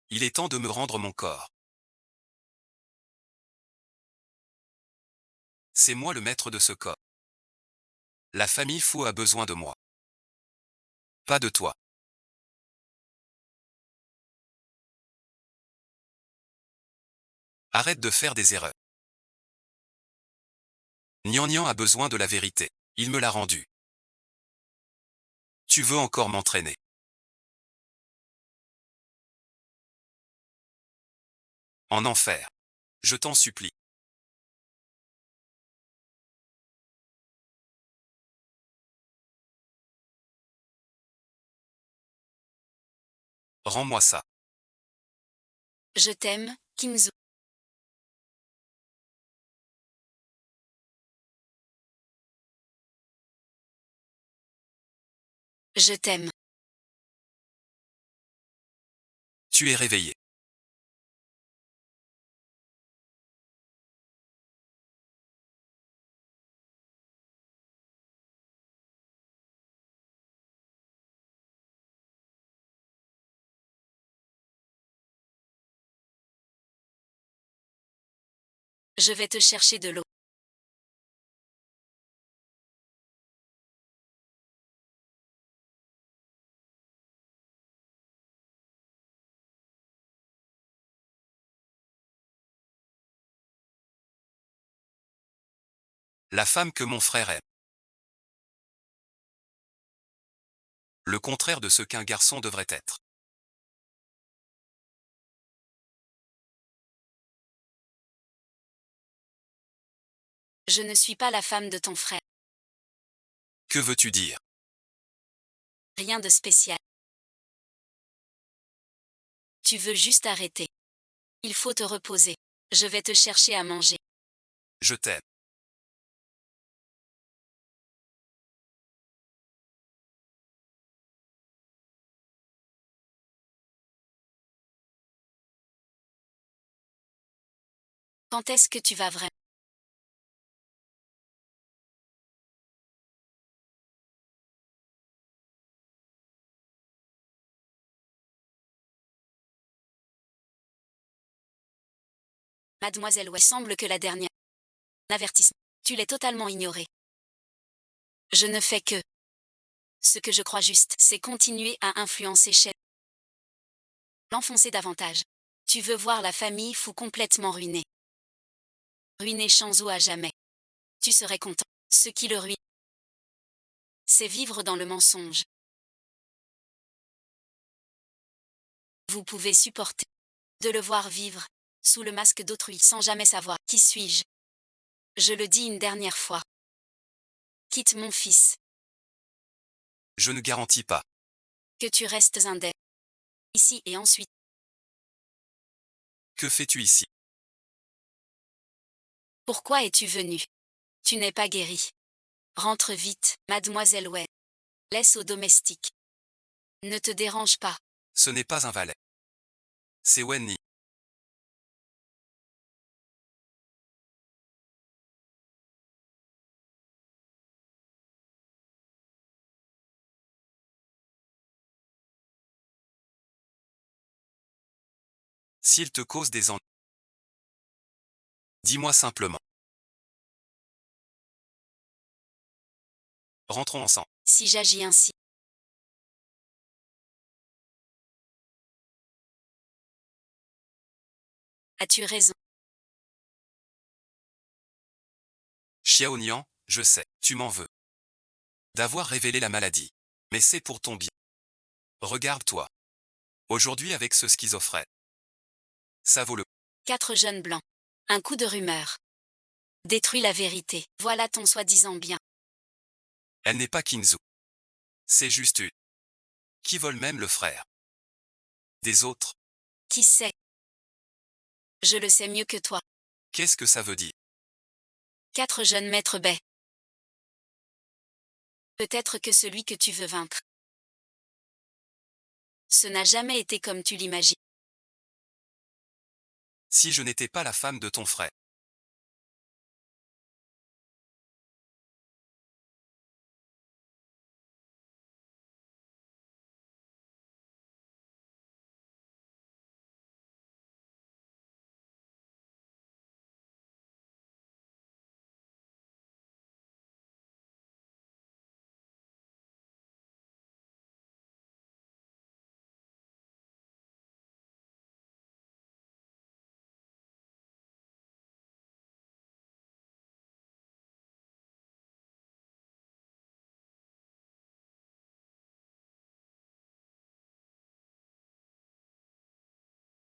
Il est temps de me rendre mon corps. C'est moi le maître de ce corps. La famille Fu a besoin de moi. Pas de toi. Arrête de faire des erreurs. Nian Nian a besoin de la vérité. Il me l'a rendue. Tu veux encore m'entraîner. En enfer. Je t'en supplie. Rends-moi ça. Je t'aime, Kinzu. Je t'aime. Tu es réveillé. Je vais te chercher de l'eau. La femme que mon frère aime. Le contraire de ce qu'un garçon devrait être. Je ne suis pas la femme de ton frère. Que veux-tu dire? Rien de spécial. Tu veux juste arrêter. Il faut te reposer. Je vais te chercher à manger. Je t'aime. Quand est-ce que tu vas vraiment? Mademoiselle Wei semble que la dernière. Avertissement. Tu l'es totalement ignoré. Je ne fais que. Ce que je crois juste, c'est continuer à influencer Shen. L'enfoncer davantage. Tu veux voir la famille Fu complètement ruinée. Ruiner Shanzhou à jamais. Tu serais content. Ce qui le ruine, c'est vivre dans le mensonge. Vous pouvez supporter de le voir vivre sous le masque d'autrui sans jamais savoir qui suis-je. Je le dis une dernière fois. Quitte mon fils, Je ne garantis pas. que tu restes indemne. Ici et ensuite. Que fais-tu ici? Pourquoi es-tu venu? Tu n'es pas guéri. Rentre vite, mademoiselle Wade. Laisse au domestique. Ne te dérange pas. Ce n'est pas un valet. C'est Wenny. S'il te cause des ennuis, dis-moi simplement. Rentrons ensemble. Si j'agis ainsi. As-tu raison? Xiaonian, je sais, tu m'en veux. D'avoir révélé la maladie. Mais c'est pour ton bien. Regarde-toi. Aujourd'hui avec ce schizophrène. Ça vaut le... 4 jeunes blancs. Un coup de rumeur. Détruit la vérité. Voilà ton soi-disant bien. Elle n'est pas Kinzu. C'est juste une. Qui vole même le frère. Des autres. Qui sait? Je le sais mieux que toi. Qu'est-ce que ça veut dire? 4 jeunes maîtres baies. Peut-être que celui que tu veux vaincre. Ce n'a jamais été comme tu l'imagines. Si je n'étais pas la femme de ton frère.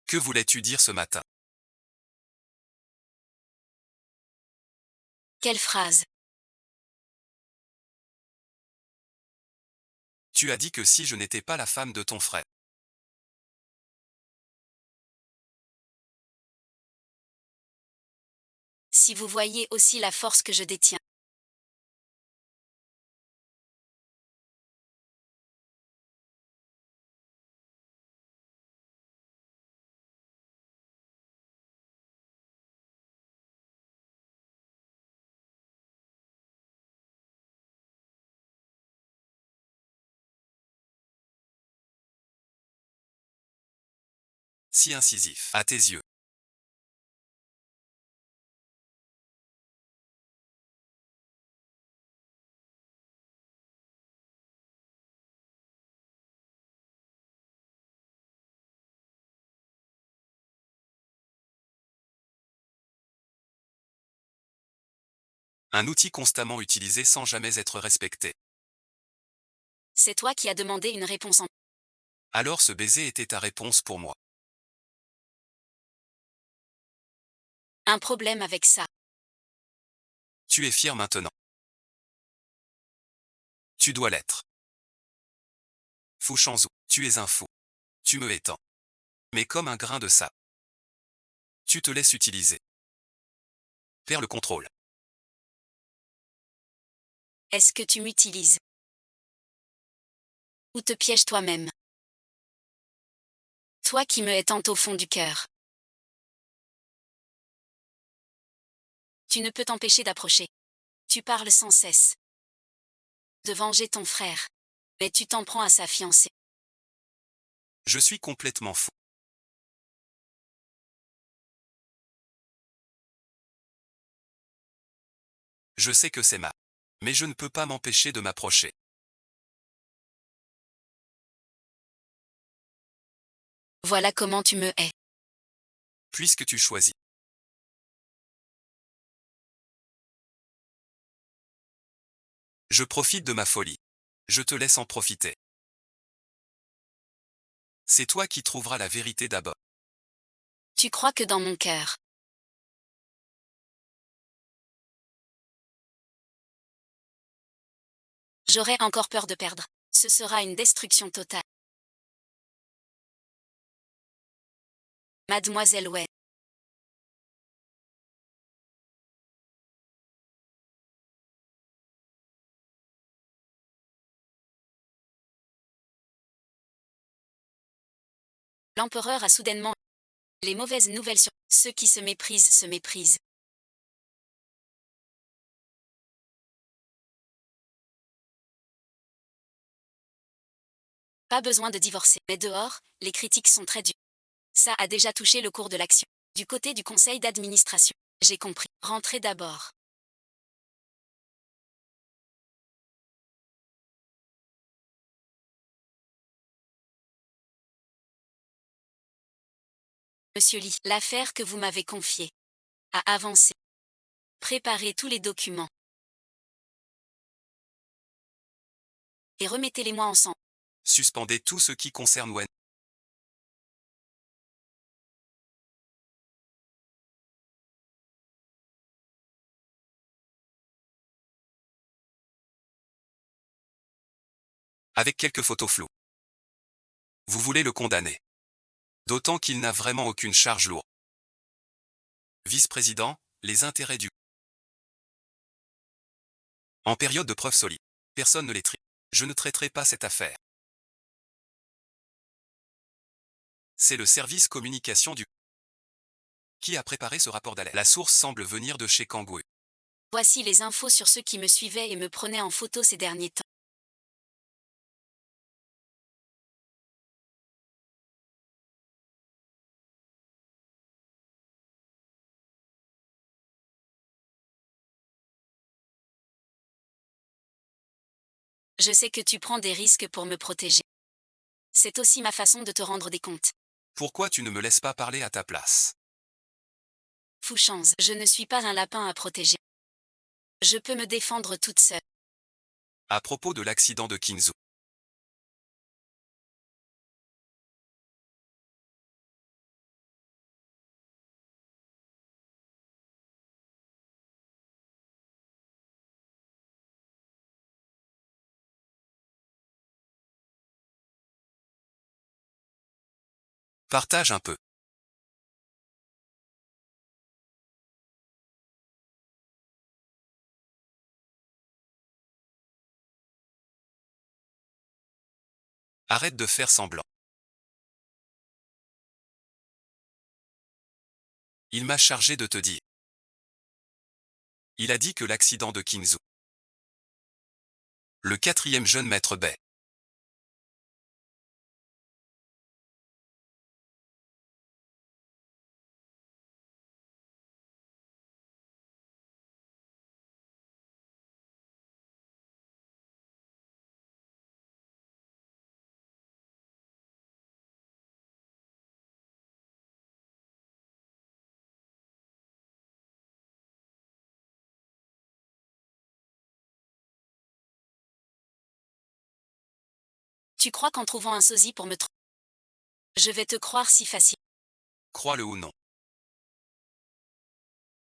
Que voulais-tu dire ce matin? Quelle phrase? Tu as dit que si je n'étais pas la femme de ton frère. Si vous voyez aussi la force que je détiens. Si incisif. À tes yeux. Un outil constamment utilisé sans jamais être respecté. C'est toi qui as demandé une réponse en. Alors ce baiser était ta réponse pour moi. Un problème avec ça. Tu es fier maintenant. Tu dois l'être. Fou Shanzou, tu es un fou. Tu me étends. Mais comme un grain de sable. Tu te laisses utiliser. Perds le contrôle. Est-ce que tu m'utilises? Ou te pièges toi-même? Toi qui me hais tant au fond du cœur. Tu ne peux t'empêcher d'approcher. Tu parles sans cesse. De venger ton frère. Mais tu t'en prends à sa fiancée. Je suis complètement fou. Je sais que c'est mal. Mais je ne peux pas m'empêcher de m'approcher. Voilà comment tu me hais. Puisque tu choisis. Je profite de ma folie. Je te laisse en profiter. C'est toi qui trouveras la vérité d'abord. Tu crois que dans mon cœur, j'aurais encore peur de perdre. Ce sera une destruction totale. Mademoiselle Wade. L'empereur a soudainement les mauvaises nouvelles sur ceux qui se méprisent se méprisent. Pas besoin de divorcer. Mais dehors, les critiques sont très dures. Ça a déjà touché le cours de l'action. Du côté du conseil d'administration. J'ai compris. Rentrez d'abord. Monsieur Lee, l'affaire que vous m'avez confiée a avancé. Préparez tous les documents. Et remettez-les-moi ensemble. Suspendez tout ce qui concerne Wen. Avec quelques photos floues. Vous voulez le condamner. D'autant qu'il n'a vraiment aucune charge lourde. Vice-président, les intérêts du... En période de preuves solides. Personne ne les traite. Je ne traiterai pas cette affaire. C'est le service communication du... Qui a préparé ce rapport d'alerte? La source semble venir de chez Kangoo. Voici les infos sur ceux qui me suivaient et me prenaient en photo ces derniers temps. Je sais que tu prends des risques pour me protéger. C'est aussi ma façon de te rendre des comptes. Pourquoi tu ne me laisses pas parler à ta place? Fouchance, je ne suis pas un lapin à protéger. Je peux me défendre toute seule. À propos de l'accident de Kinzu. Partage un peu. Arrête de faire semblant. Il m'a chargé de te dire. Il a dit que l'accident de Kinzu. Le quatrième jeune maître Bay. Tu crois qu'en trouvant un sosie pour me tromper, je vais te croire si facile. Crois-le ou non.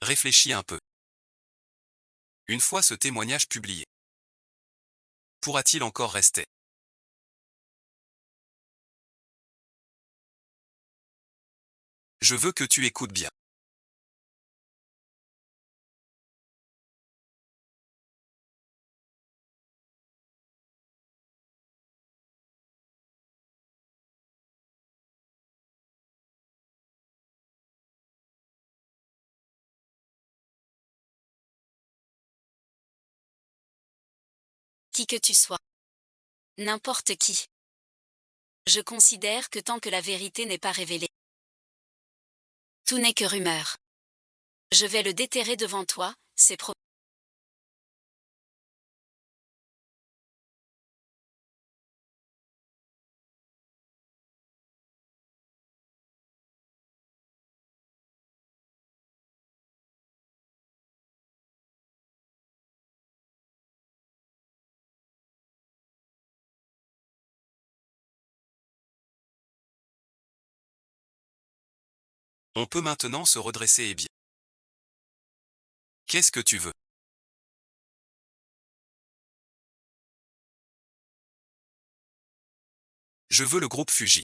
Réfléchis un peu. Une fois ce témoignage publié, pourra-t-il encore rester? Je veux que tu écoutes bien. Qui que tu sois. N'importe qui. Je considère que tant que la vérité n'est pas révélée, tout n'est que rumeur. Je vais le déterrer devant toi, c'est promis. On peut maintenant se redresser et bien. Qu'est-ce que tu veux? Je veux le groupe Fuji.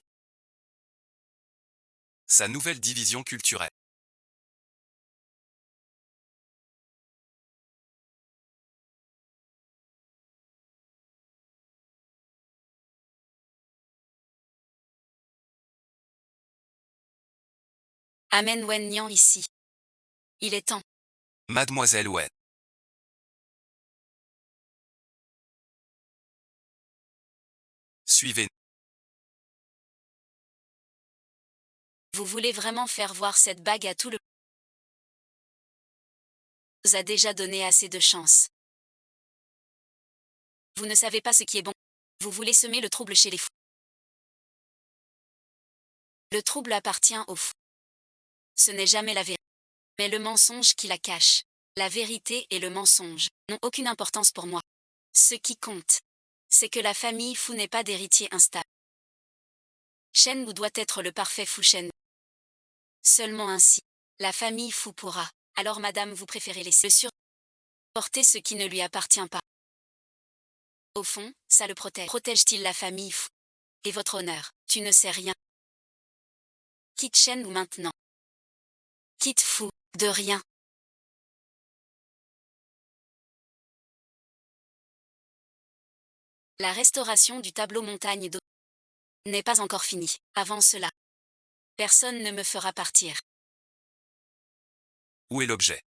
Sa nouvelle division culturelle. Amène Wen Nian ici. Il est temps. Mademoiselle Wen. Suivez-nous. Vous voulez vraiment faire voir cette bague à tout le vous a déjà donné assez de chance. Vous ne savez pas ce qui est bon. Vous voulez semer le trouble chez les fous. Le trouble appartient aux fous. Ce n'est jamais la vérité, mais le mensonge qui la cache. La vérité et le mensonge n'ont aucune importance pour moi. Ce qui compte, c'est que la famille fou n'est pas d'héritier instable. Shen Wu doit être le parfait fou Shen Wu. Seulement ainsi, la famille fou pourra. Alors madame, vous préférez laisser le sur porter ce qui ne lui appartient pas. Au fond, ça le protège. Protège-t-il la famille fou? Et votre honneur, tu ne sais rien. Quitte Shen Wu maintenant. Quitte fou, de rien. La restauration du tableau montagne d'eau n'est pas encore finie. Avant cela, personne ne me fera partir. Où est l'objet?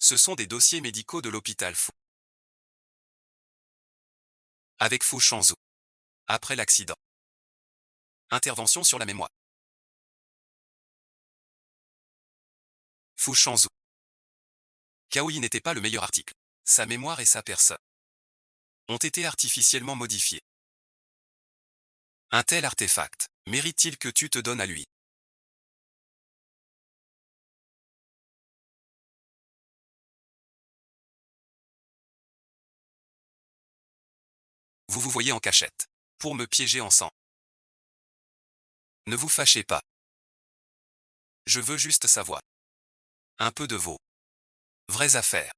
Ce sont des dossiers médicaux de l'hôpital Fou. Avec Fu Shanzhou. Après l'accident. Intervention sur la mémoire. Fu Shanzhou. Kaoi n'était pas le meilleur article. Sa mémoire et sa personne ont été artificiellement modifiées. Un tel artefact mérite-t-il que tu te donnes à lui? Vous vous voyez en cachette. Pour me piéger ensemble. Ne vous fâchez pas. Je veux juste savoir. Un peu de vos vraies affaires.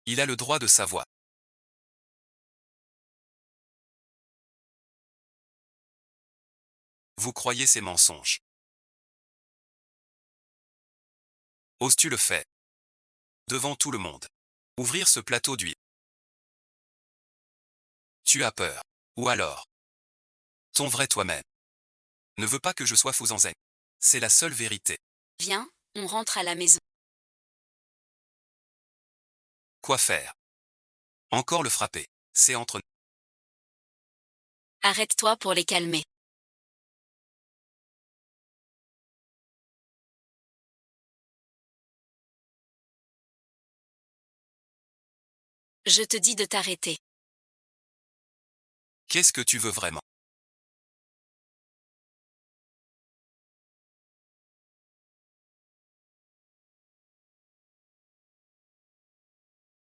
Il a le droit de savoir. Vous croyez ces mensonges? Oses-tu le faire? Devant tout le monde. Ouvrir ce plateau d'huile. Tu as peur. Ou alors, ton vrai toi-même ne veut pas que je sois fou en zen. C'est la seule vérité. Viens, on rentre à la maison. Quoi faire? Encore le frapper. C'est entre nous. Arrête-toi pour les calmer. Je te dis de t'arrêter. Qu'est-ce que tu veux vraiment?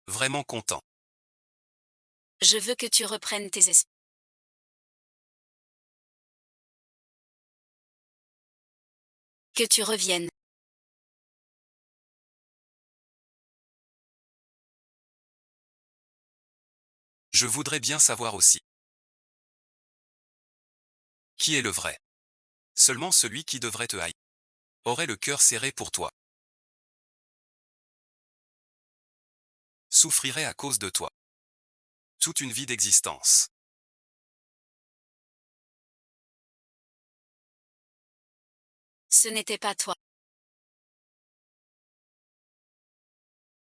Vraiment content. Je veux que tu reprennes tes esprits. Que tu reviennes. Je voudrais bien savoir aussi. Qui est le vrai? Seulement celui qui devrait te haïr. Aurait le cœur serré pour toi. Souffrirait à cause de toi. Toute une vie d'existence. Ce n'était pas toi.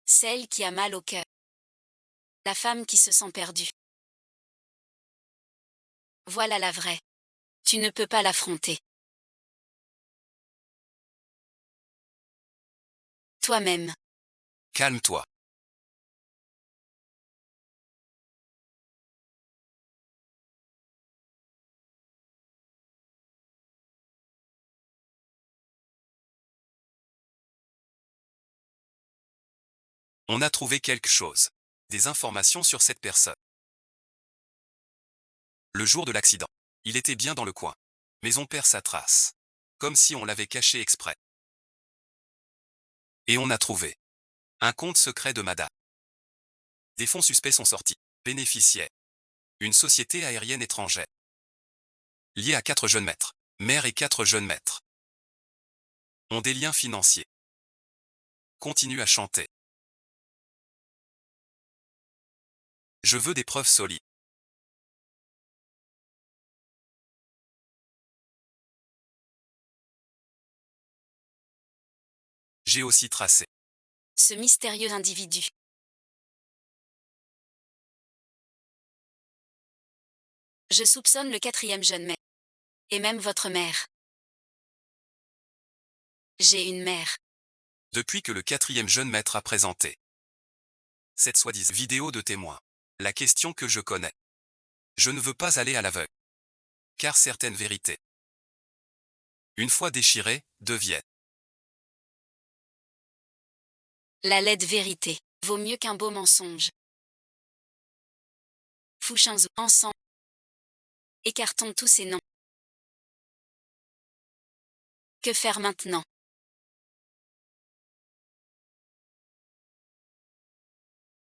Celle qui a mal au cœur. La femme qui se sent perdue. Voilà la vraie. Tu ne peux pas l'affronter. Toi-même. Calme-toi. On a trouvé quelque chose. Des informations sur cette personne. Le jour de l'accident, il était bien dans le coin. Mais on perd sa trace. Comme si on l'avait caché exprès. Et on a trouvé un compte secret de madame. Des fonds suspects sont sortis. Bénéficiaire. Une société aérienne étrangère. Liée à 4 jeunes maîtres. Mère et 4 jeunes maîtres. Ont des liens financiers. Continue à chanter. Je veux des preuves solides. J'ai aussi tracé Ce mystérieux individu. Je soupçonne le 4e jeune maître. Et même votre mère. J'ai une mère. depuis que le 4e jeune maître a présenté cette soi-disant vidéo de témoin. La question que je connais. Je ne veux pas aller à l'aveugle. Car certaines vérités, une fois déchirées, deviennent. La laide vérité. Vaut mieux qu'un beau mensonge. Fushinzo. Ensemble. Écartons tous ces noms. Que faire maintenant?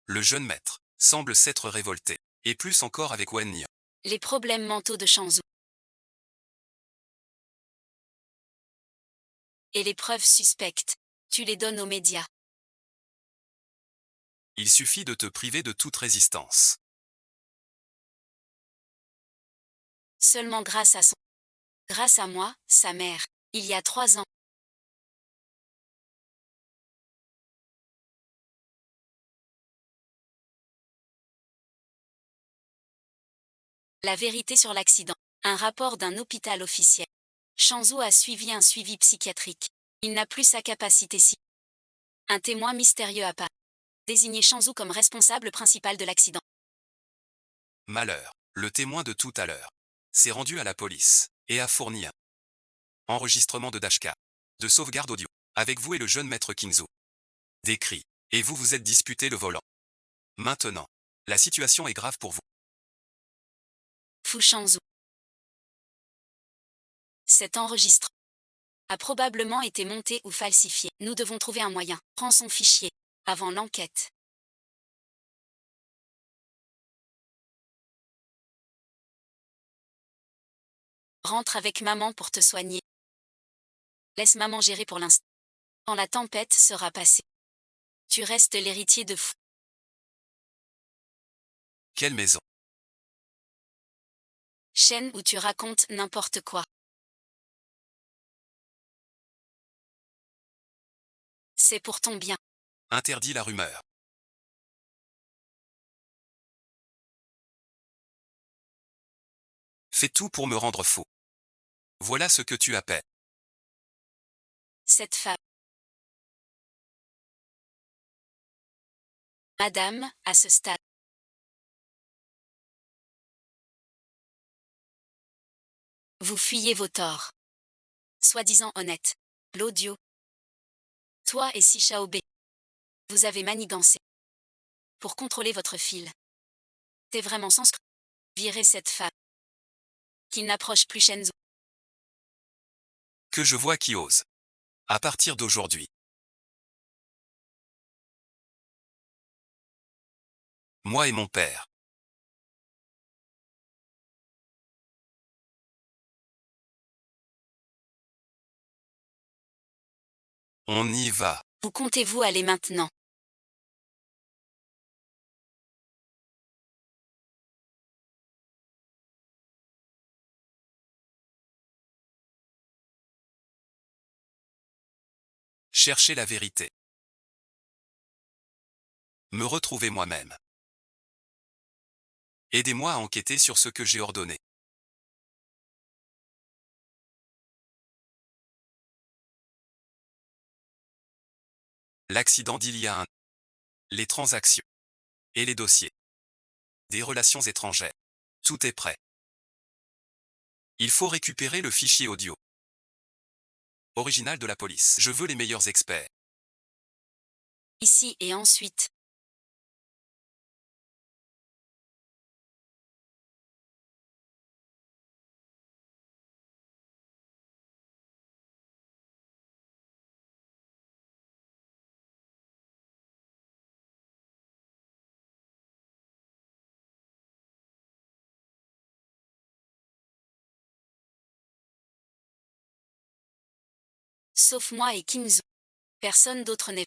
Le jeune maître semble s'être révolté. Et plus encore avec Wen Nian. Les problèmes mentaux de Shanzou. Et les preuves suspectes. Tu les donnes aux médias. Il suffit de te priver de toute résistance. Seulement grâce à son. Grâce à moi, sa mère. Il y a 3 ans. La vérité sur l'accident. Un rapport d'un hôpital officiel. Shanzou a suivi un suivi psychiatrique. Il n'a plus sa capacité si. Un témoin mystérieux apparaît. Désigné Shanzou comme responsable principal de l'accident. Malheur. Le témoin de tout à l'heure s'est rendu à la police et a fourni un enregistrement de dashcam de sauvegarde audio avec vous et le jeune maître Kinzu. Des cris. Et vous vous êtes disputé le volant. Maintenant, la situation est grave pour vous. Fu Shanzou. Cet enregistrement a probablement été monté ou falsifié. Nous devons trouver un moyen. Prends son fichier. Avant l'enquête. Rentre avec maman pour te soigner. Laisse maman gérer pour l'instant. Quand la tempête sera passée. Tu restes l'héritier de Fu. Quelle maison? Chaîne où tu racontes n'importe quoi. C'est pour ton bien. Interdit la rumeur. Fais tout pour me rendre fou. Voilà ce que tu appelles. Cette femme. Madame, à ce stade. Vous fuyez vos torts. Soi-disant honnête. L'audio. Toi et Si Xiaobei. Vous avez manigancé. Pour contrôler votre fil. T'es vraiment sans scrupule. Virez cette femme. Qu'il n'approche plus Shenzhou. Que je vois qui ose. À partir d'aujourd'hui. Moi et mon père. On y va. Où comptez-vous aller maintenant? Chercher la vérité. Me retrouver moi-même. Aidez-moi à enquêter sur ce que j'ai ordonné. L'accident d'il y a un. Les transactions. Et les dossiers. Des relations étrangères. Tout est prêt. Il faut récupérer le fichier audio. Original de la police. Je veux les meilleurs experts. Ici et ensuite. Sauf moi et Kinzo. Personne d'autre n'est.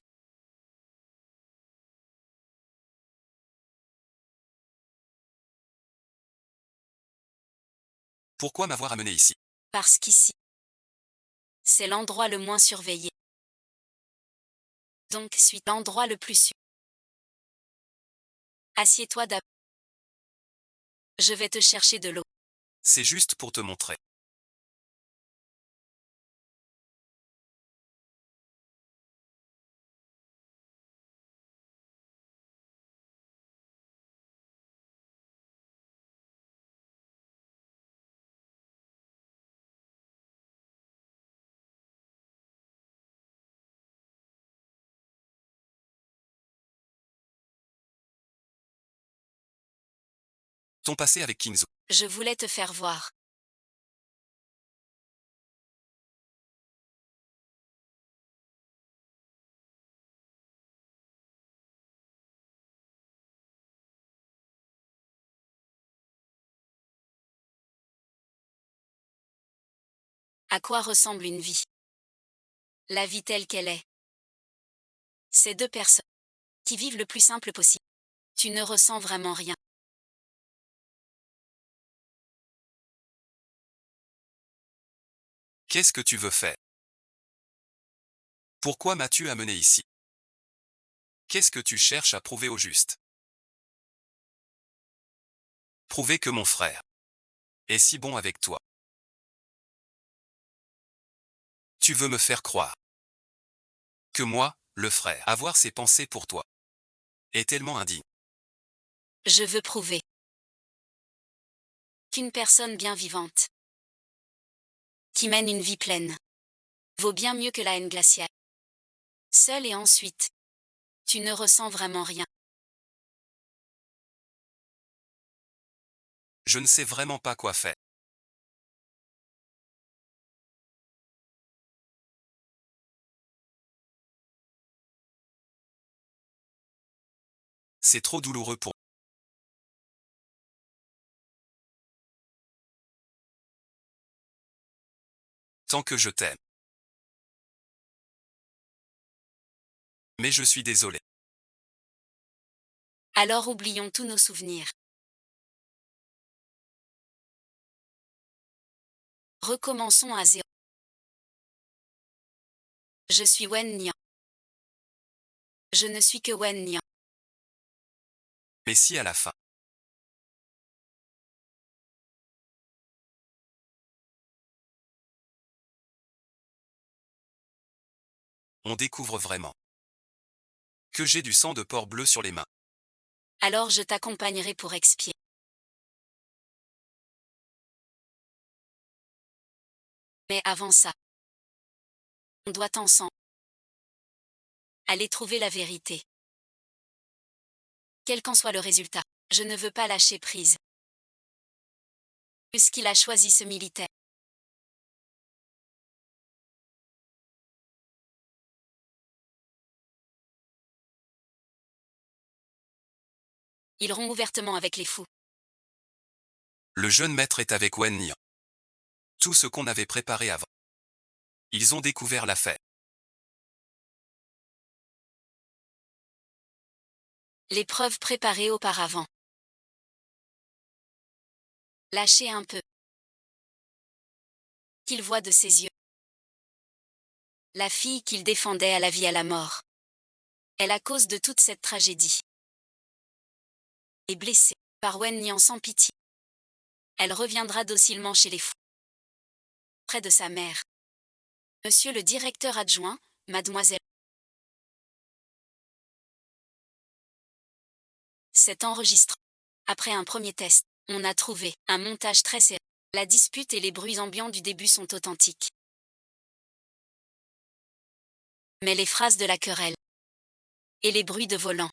Pourquoi m'avoir amené ici? Parce qu'ici. C'est l'endroit le moins surveillé. Donc suis l'endroit le plus sûr. Assieds-toi d'abord. Je vais te chercher de l'eau. C'est juste pour te montrer. Ton passé avec Kinzo. Je voulais te faire voir. À quoi ressemble une vie? La vie telle qu'elle est. Ces deux personnes qui vivent le plus simple possible. Tu ne ressens vraiment rien. Qu'est-ce que tu veux faire? Pourquoi m'as-tu amené ici? Qu'est-ce que tu cherches à prouver au juste? Prouver que mon frère est si bon avec toi. Tu veux me faire croire que moi, le frère, avoir ses pensées pour toi, est tellement indigne. Je veux prouver qu'une personne bien vivante, qui mène une vie pleine, vaut bien mieux que la haine glaciale. Seule et ensuite, tu ne ressens vraiment rien. Je ne sais vraiment pas quoi faire. C'est trop douloureux pour. Tant que je t'aime. Mais je suis désolé. Alors oublions tous nos souvenirs. Recommençons à zéro. Je suis Wen Nian. Je ne suis que Wen Nian. Mais si à la fin. On découvre vraiment que j'ai du sang de porc bleu sur les mains. Alors je t'accompagnerai pour expier. Mais avant ça, on doit ensemble aller trouver la vérité. Quel qu'en soit le résultat, je ne veux pas lâcher prise. Puisqu'il a choisi ce militaire. Ils rompt ouvertement avec les fous. Le jeune maître est avec Wen Nian. Tout ce qu'on avait préparé avant. Ils ont découvert l'affaire. Les preuves préparées auparavant. Lâchez un peu. Qu'il voit de ses yeux. La fille qu'il défendait à la vie à la mort. Est la cause de toute cette tragédie. Et blessée par Wen Nian sans pitié. Elle reviendra docilement chez les fous. Près de sa mère. Monsieur le directeur adjoint, mademoiselle. cet enregistrement. Après un premier test, on a trouvé un montage très serré. La dispute et les bruits ambiants du début sont authentiques. Mais les phrases de la querelle et les bruits de volant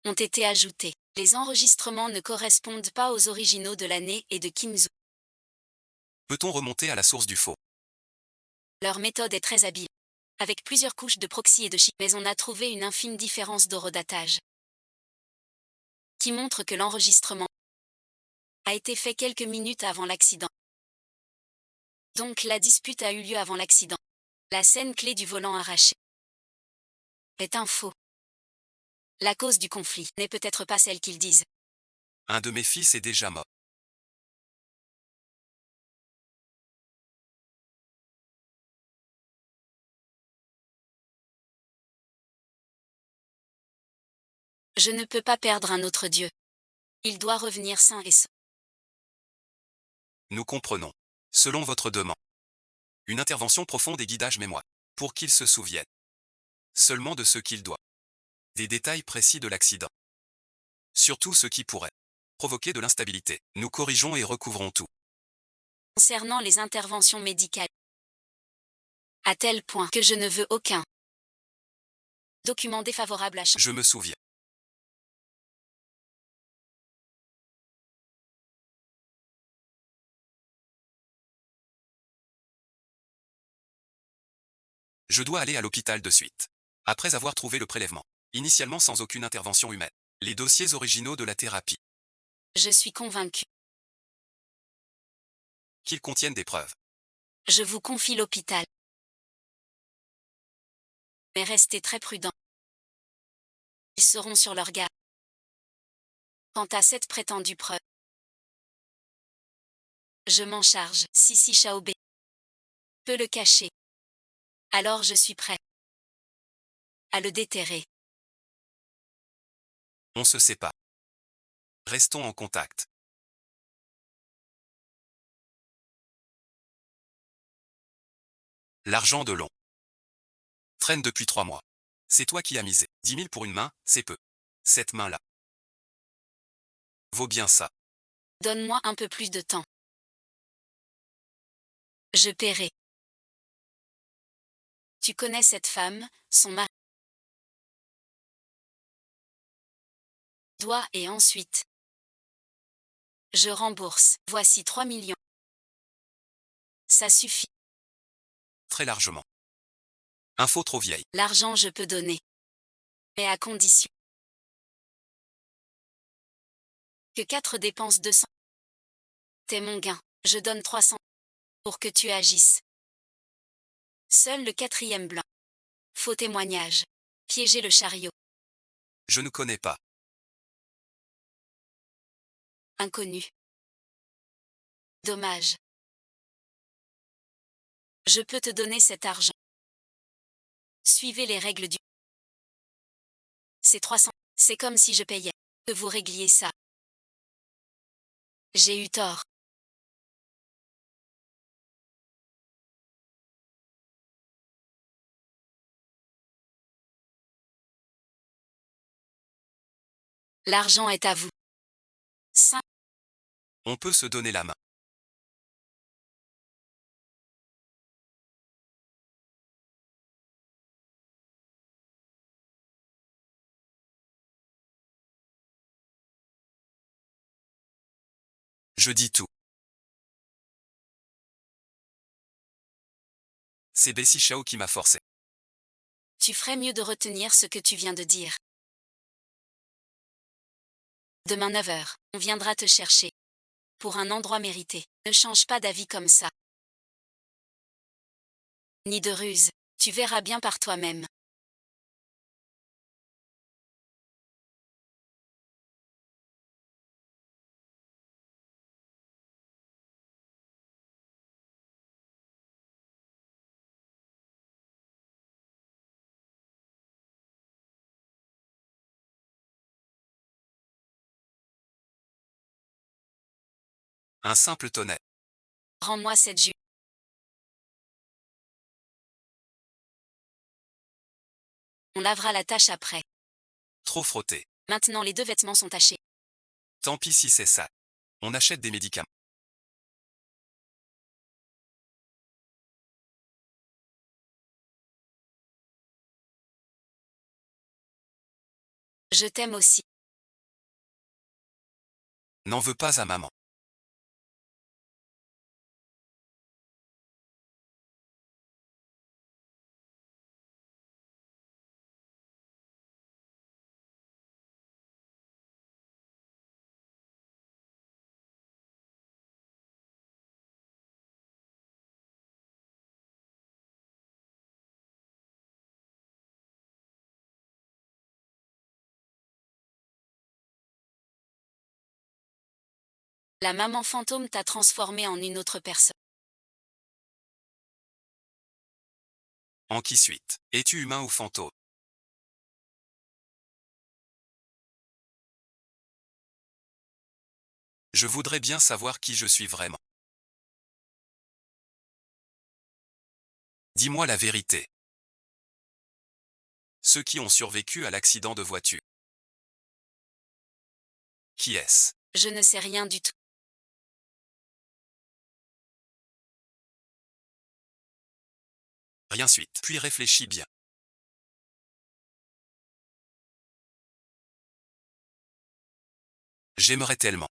ont été ajoutés. Les enregistrements ne correspondent pas aux originaux de l'année et de Kim Zoo. Peut-on remonter à la source du faux? Leur méthode est très habile, avec plusieurs couches de proxy et de chiffres, mais on a trouvé une infime différence d'horodatage qui montre que l'enregistrement a été fait quelques minutes avant l'accident. Donc la dispute a eu lieu avant l'accident. La scène clé du volant arraché est un faux. La cause du conflit n'est peut-être pas celle qu'ils disent. Un de mes fils est déjà mort. Je ne peux pas perdre un autre Dieu. Il doit revenir sain et sauf. Nous comprenons. Selon votre demande. Une intervention profonde et guidage mémoire. Pour qu'il se souvienne. Seulement de ce qu'il doit. Des détails précis de l'accident. Surtout ce qui pourrait provoquer de l'instabilité. Nous corrigeons et recouvrons tout. Concernant les interventions médicales, à tel point que je ne veux aucun document défavorable à changer. Je me souviens. Je dois aller à l'hôpital de suite. Après avoir trouvé le prélèvement, initialement sans aucune intervention humaine, les dossiers originaux de la thérapie, Je suis convaincu. qu'ils contiennent des preuves. Je vous confie l'hôpital. Mais restez très prudents. Ils seront sur leur garde. Quant à cette prétendue preuve, je m'en charge. Si Xiaobei peut le cacher, alors je suis prêt à le déterrer. On se sépare. Restons en contact. L'argent de long traîne depuis 3 mois. C'est toi qui as misé. 10 000 pour une main, c'est peu. Cette main-là vaut bien ça. Donne-moi un peu plus de temps. Je paierai. Tu connais cette femme, son mari doit et ensuite. Je rembourse. Voici 3 millions. Ça suffit. Très largement. Info trop vieille. L'argent je peux donner. Mais à condition que 4 dépenses 200. T'es mon gain. Je donne 300 pour que tu agisses. Seul le 4e blanc. Faux témoignage. Piéger le chariot. Je ne connais pas. Inconnu. Dommage. Je peux te donner cet argent. Suivez les règles du. C'est 300. C'est comme si je payais. Que vous régliez ça. J'ai eu tort. L'argent est à vous. 5. On peut se donner la main. Je dis tout. C'est Bessie Chao qui m'a forcé. Tu ferais mieux de retenir ce que tu viens de dire. Demain 9h, on viendra te chercher. Pour un endroit mérité. Ne change pas d'avis comme ça. Ni de ruse. Tu verras bien par toi-même. Un simple tonnet. Rends-moi cette jupe. On lavera la tâche après. Trop frotté. Maintenant les deux vêtements sont tachés. Tant pis si c'est ça. On achète des médicaments. Je t'aime aussi. N'en veux pas à maman. La maman fantôme t'a transformé en une autre personne. En qui suite? Es-tu humain ou fantôme? Je voudrais bien savoir qui je suis vraiment. Dis-moi la vérité. Ceux qui ont survécu à l'accident de voiture. Qui est-ce? Je ne sais rien du tout. Rien suite. Puis réfléchis bien. J'aimerais tellement.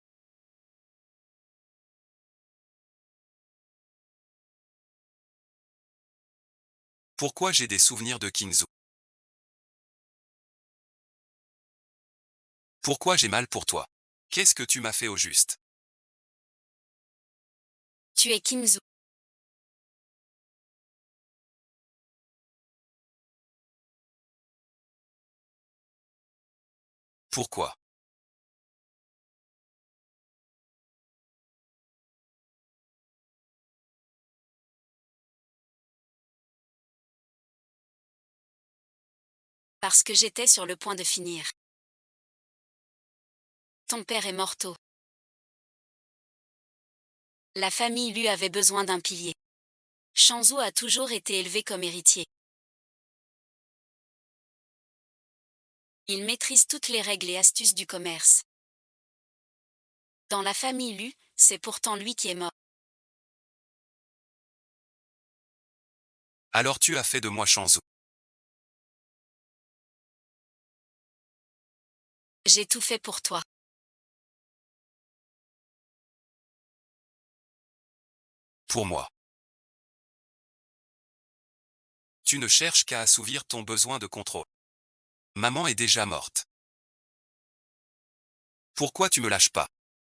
Pourquoi j'ai des souvenirs de Kinzu? Pourquoi j'ai mal pour toi? Qu'est-ce que tu m'as fait au juste? Tu es Kinzu. Pourquoi? Parce que j'étais sur le point de finir. Ton père est mort tôt. La famille Lu avait besoin d'un pilier. Shanzou a toujours été élevé comme héritier. Il maîtrise toutes les règles et astuces du commerce. Dans la famille Lu, c'est pourtant lui qui est mort. Alors tu as fait de moi Shanzou. J'ai tout fait pour toi. Pour moi. Tu ne cherches qu'à assouvir ton besoin de contrôle. Maman est déjà morte. Pourquoi tu me lâches pas?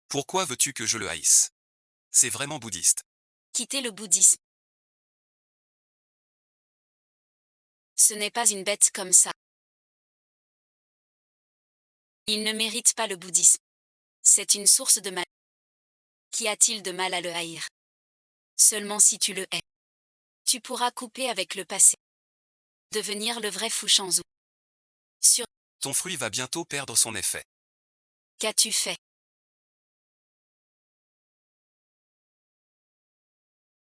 Pourquoi veux-tu que je le haïsse? C'est vraiment bouddhiste. Quitter le bouddhisme. Ce n'est pas une bête comme ça. Il ne mérite pas le bouddhisme. C'est une source de mal. Qu'y a-t-il de mal à le haïr? Seulement si tu le hais. Tu pourras couper avec le passé. Devenir le vrai fou Shanzou. Sur Ton fruit va bientôt perdre son effet. qu'as-tu fait?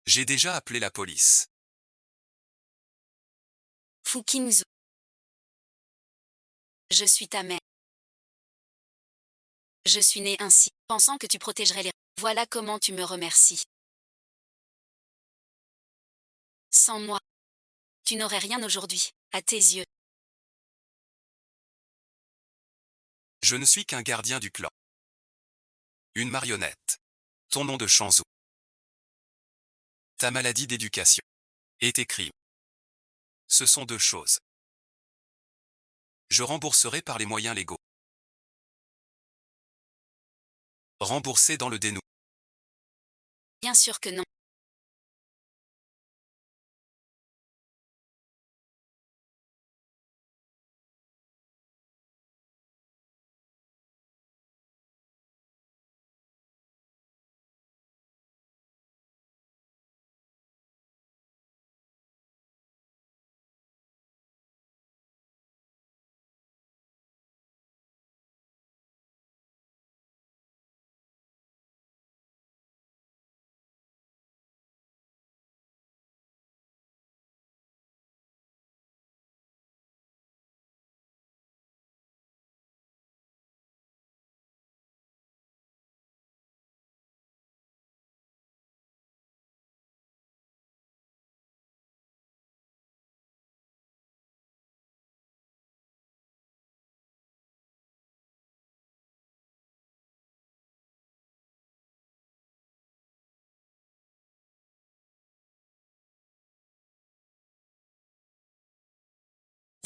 J'ai déjà appelé la police. Fou Kinzu. Je suis ta mère. Je suis né ainsi, pensant que tu protégerais les... Voilà comment tu me remercies. Sans moi, tu n'aurais rien aujourd'hui, à tes yeux. Je ne suis qu'un gardien du clan. Une marionnette. Ton nom de Shanzou. Ta maladie d'éducation. Et tes crimes. Ce sont deux choses. Je rembourserai par les moyens légaux. Rembourser dans le dénou. Bien sûr que non.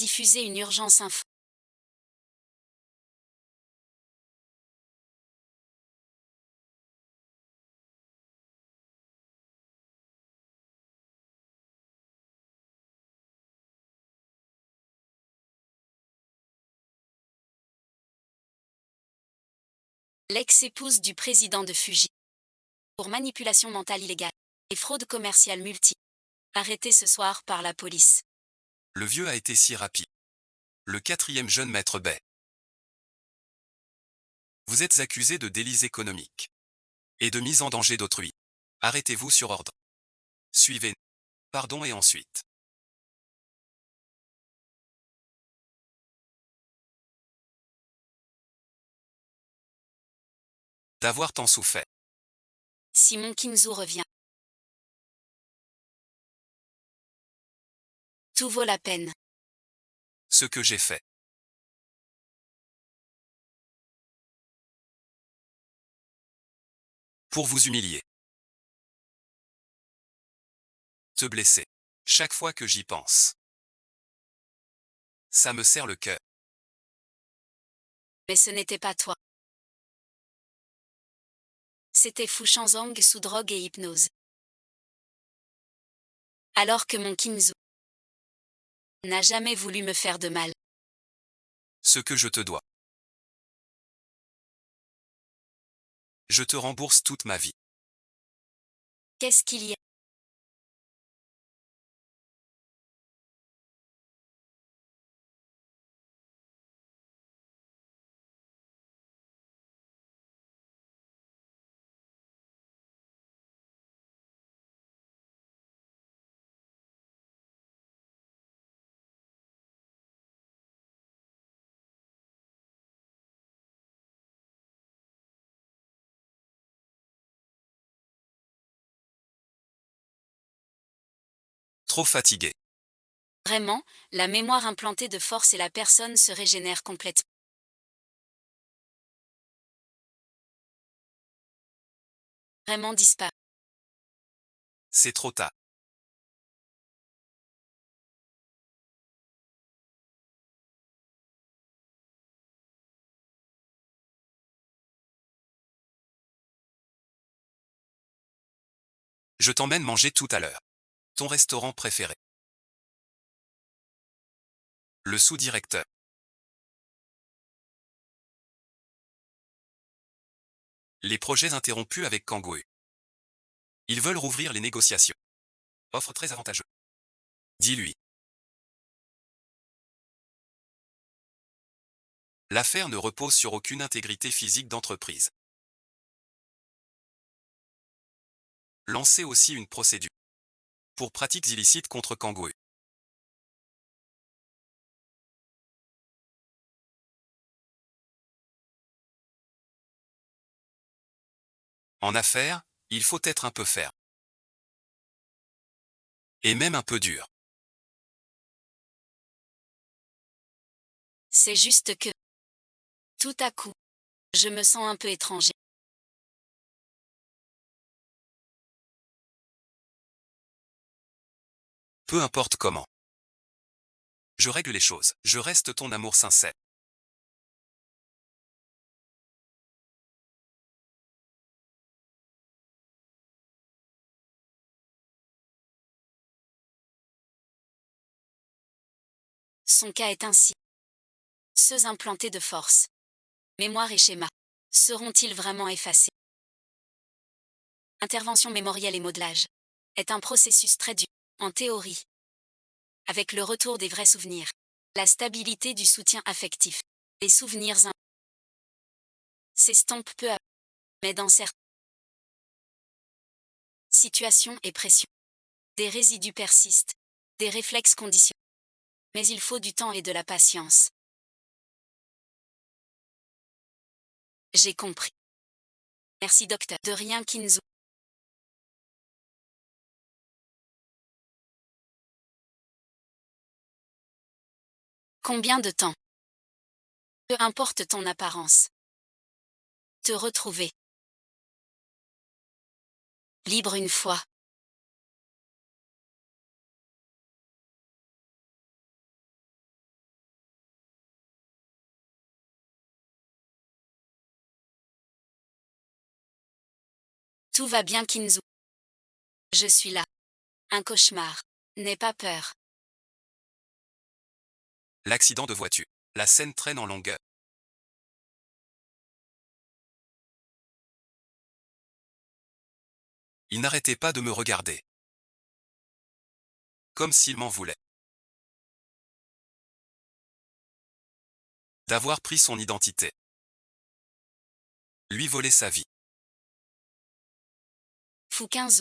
Diffuser une urgence info. L'ex-épouse du président de Fuji. Pour manipulation mentale illégale et fraude commerciale multiple. Arrêté ce soir par la police. Le vieux a été si rapide. Le quatrième jeune maître Bay. Vous êtes accusé de délits économiques et de mise en danger d'autrui. Arrêtez-vous sur ordre. Suivez. Pardon et ensuite. D'avoir tant souffert. Simon Kinzu revient. Tout vaut la peine. Ce que j'ai fait. Pour vous humilier. Te blesser. Chaque fois que j'y pense. Ça me serre le cœur. Mais ce n'était pas toi. C'était Fu Shanzang sous drogue et hypnose. Alors que mon Kinzu n'a jamais voulu me faire de mal. Ce que je te dois. Je te rembourse toute ma vie. Qu'est-ce qu'il y a? Trop fatigué. Vraiment, la mémoire implantée de force et la personne se régénère complètement. Vraiment disparaît. C'est trop tard. Je t'emmène manger tout à l'heure. Ton restaurant préféré. Le sous-directeur. Les projets interrompus avec Kangoo. Ils veulent rouvrir les négociations. Offre très avantageux. Dis-lui. L'affaire ne repose sur aucune intégrité physique d'entreprise. Lancez aussi une procédure pour pratiques illicites contre Kangoo. En affaires, il faut être un peu ferme. Et même un peu dur. C'est juste que, tout à coup, je me sens un peu étranger. Peu importe comment. Je règle les choses, je reste ton amour sincère. Son cas est ainsi. Ceux implantés de force. Mémoire et schéma. Seront-ils vraiment effacés? Intervention mémorielle et modelage est un processus très dur, en théorie. Avec le retour des vrais souvenirs, la stabilité du soutien affectif, les souvenirs s'estompent peu à peu, mais dans certaines situations et pressions, des résidus persistent, des réflexes conditionnés. Mais il faut du temps et de la patience. J'ai compris. Merci docteur. De rien Kinzu. Combien de temps? Peu importe ton apparence. Te retrouver. Libre une fois. Tout va bien, Kinzu. Je suis là. Un cauchemar. N'aie pas peur. L'accident de voiture. La scène traîne en longueur. Il n'arrêtait pas de me regarder. Comme s'il m'en voulait. D'avoir pris son identité. Lui voler sa vie. Fukinzu.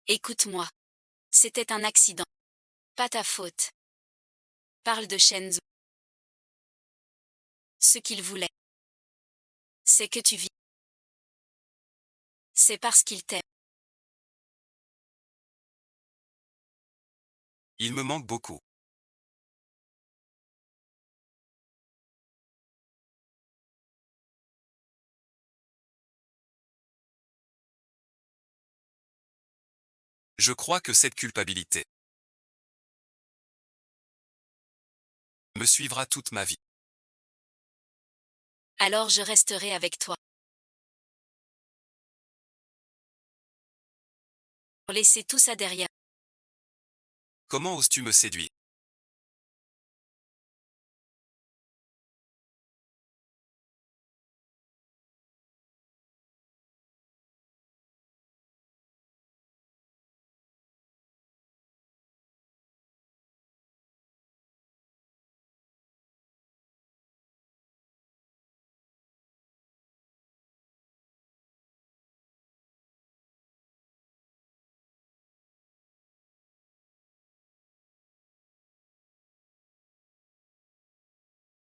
Écoute-moi. C'était un accident. Pas ta faute. Parle de Shenzu. Ce qu'il voulait. C'est que tu vis. C'est parce qu'il t'aime. Il me manque beaucoup. Je crois que cette culpabilité me suivra toute ma vie. Alors je resterai avec toi. Pour laisser tout ça derrière. Comment oses-tu me séduire?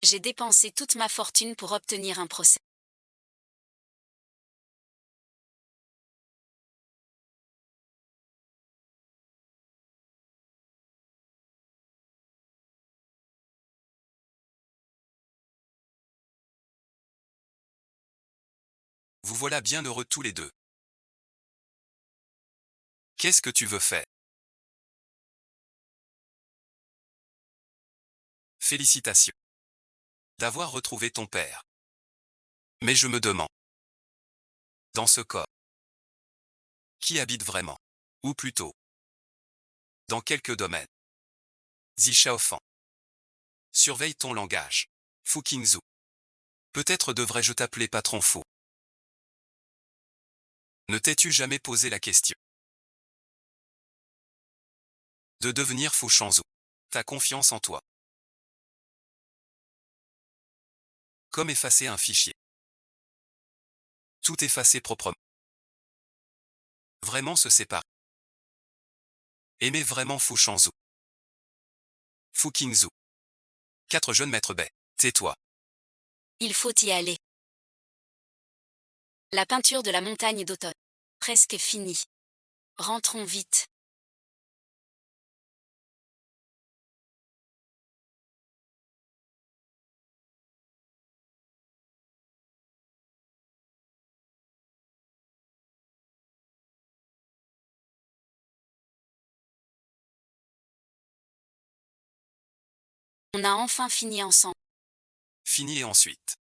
J'ai dépensé toute ma fortune pour obtenir un procès. Vous voilà bien heureux tous les deux. Qu'est-ce que tu veux faire? Félicitations d'avoir retrouvé ton père. Mais je me demande, dans ce corps, qui habite vraiment? Ou plutôt, dans quelques domaines? Zishaofan. Surveille ton langage. Fukinzu. Peut-être devrais-je t'appeler patron fou. Ne t'es-tu jamais posé la question de devenir Fushanzu? Ta confiance en toi. Comme effacer un fichier. Tout effacer proprement. Vraiment se séparer. Aimer vraiment Fushanzu. Fukinzu. 4 jeunes maîtres baies. Tais-toi. Il faut y aller. La peinture de la montagne d'automne. Presque finie. Rentrons vite. On a enfin fini ensemble. Fini et ensuite.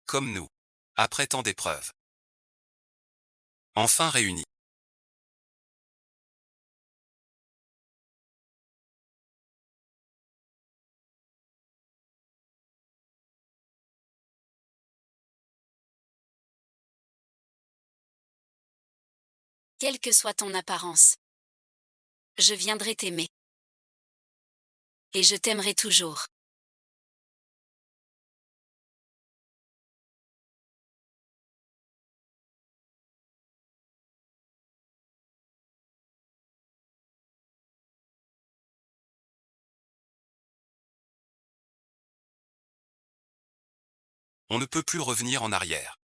Comme nous. Après tant d'épreuves. Enfin réunis. Quelle que soit ton apparence. Je viendrai t'aimer. Et je t'aimerai toujours. On ne peut plus revenir en arrière.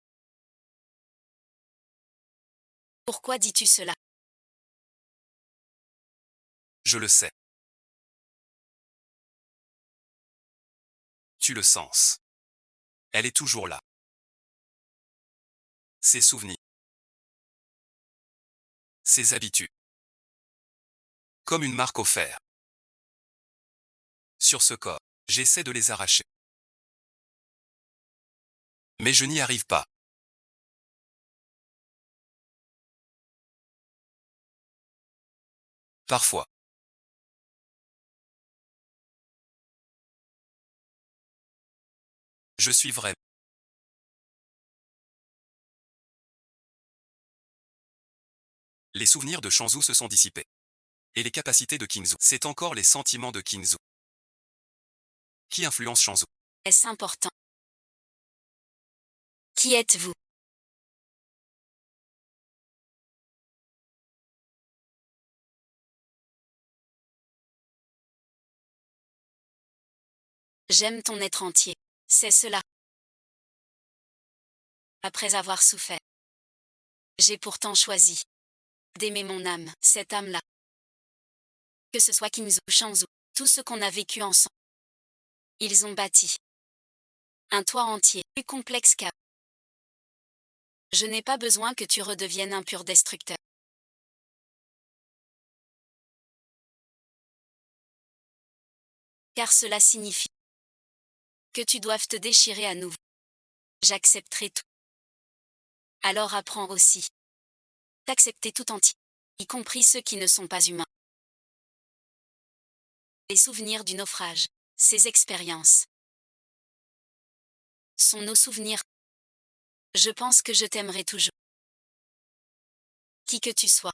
Pourquoi dis-tu cela? Je le sais. Tu le sens. Elle est toujours là. Ses souvenirs. Ses habitudes. Comme une marque au fer. sur ce corps. J'essaie de les arracher. Mais je n'y arrive pas. Parfois. Je suis vrai. Les souvenirs de Shanzou se sont dissipés. Et les capacités de Kinzu. C'est encore les sentiments de Kinzu. Qui influence Shanzou? Est-ce important? Qui êtes-vous? J'aime ton être entier. C'est cela. Après avoir souffert. J'ai pourtant choisi d'aimer mon âme, cette âme-là. Que ce soit Kinzu ou Shanzou, tout ce qu'on a vécu ensemble. Ils ont bâti un toit entier, plus complexe qu'à. Je n'ai pas besoin que tu redeviennes un pur destructeur. Car cela signifie que tu doives te déchirer à nouveau. J'accepterai tout. Alors apprends aussi d'accepter tout entier, y compris ceux qui ne sont pas humains. Les souvenirs du naufrage, ces expériences, sont nos souvenirs. Je pense que je t'aimerai toujours. Qui que tu sois.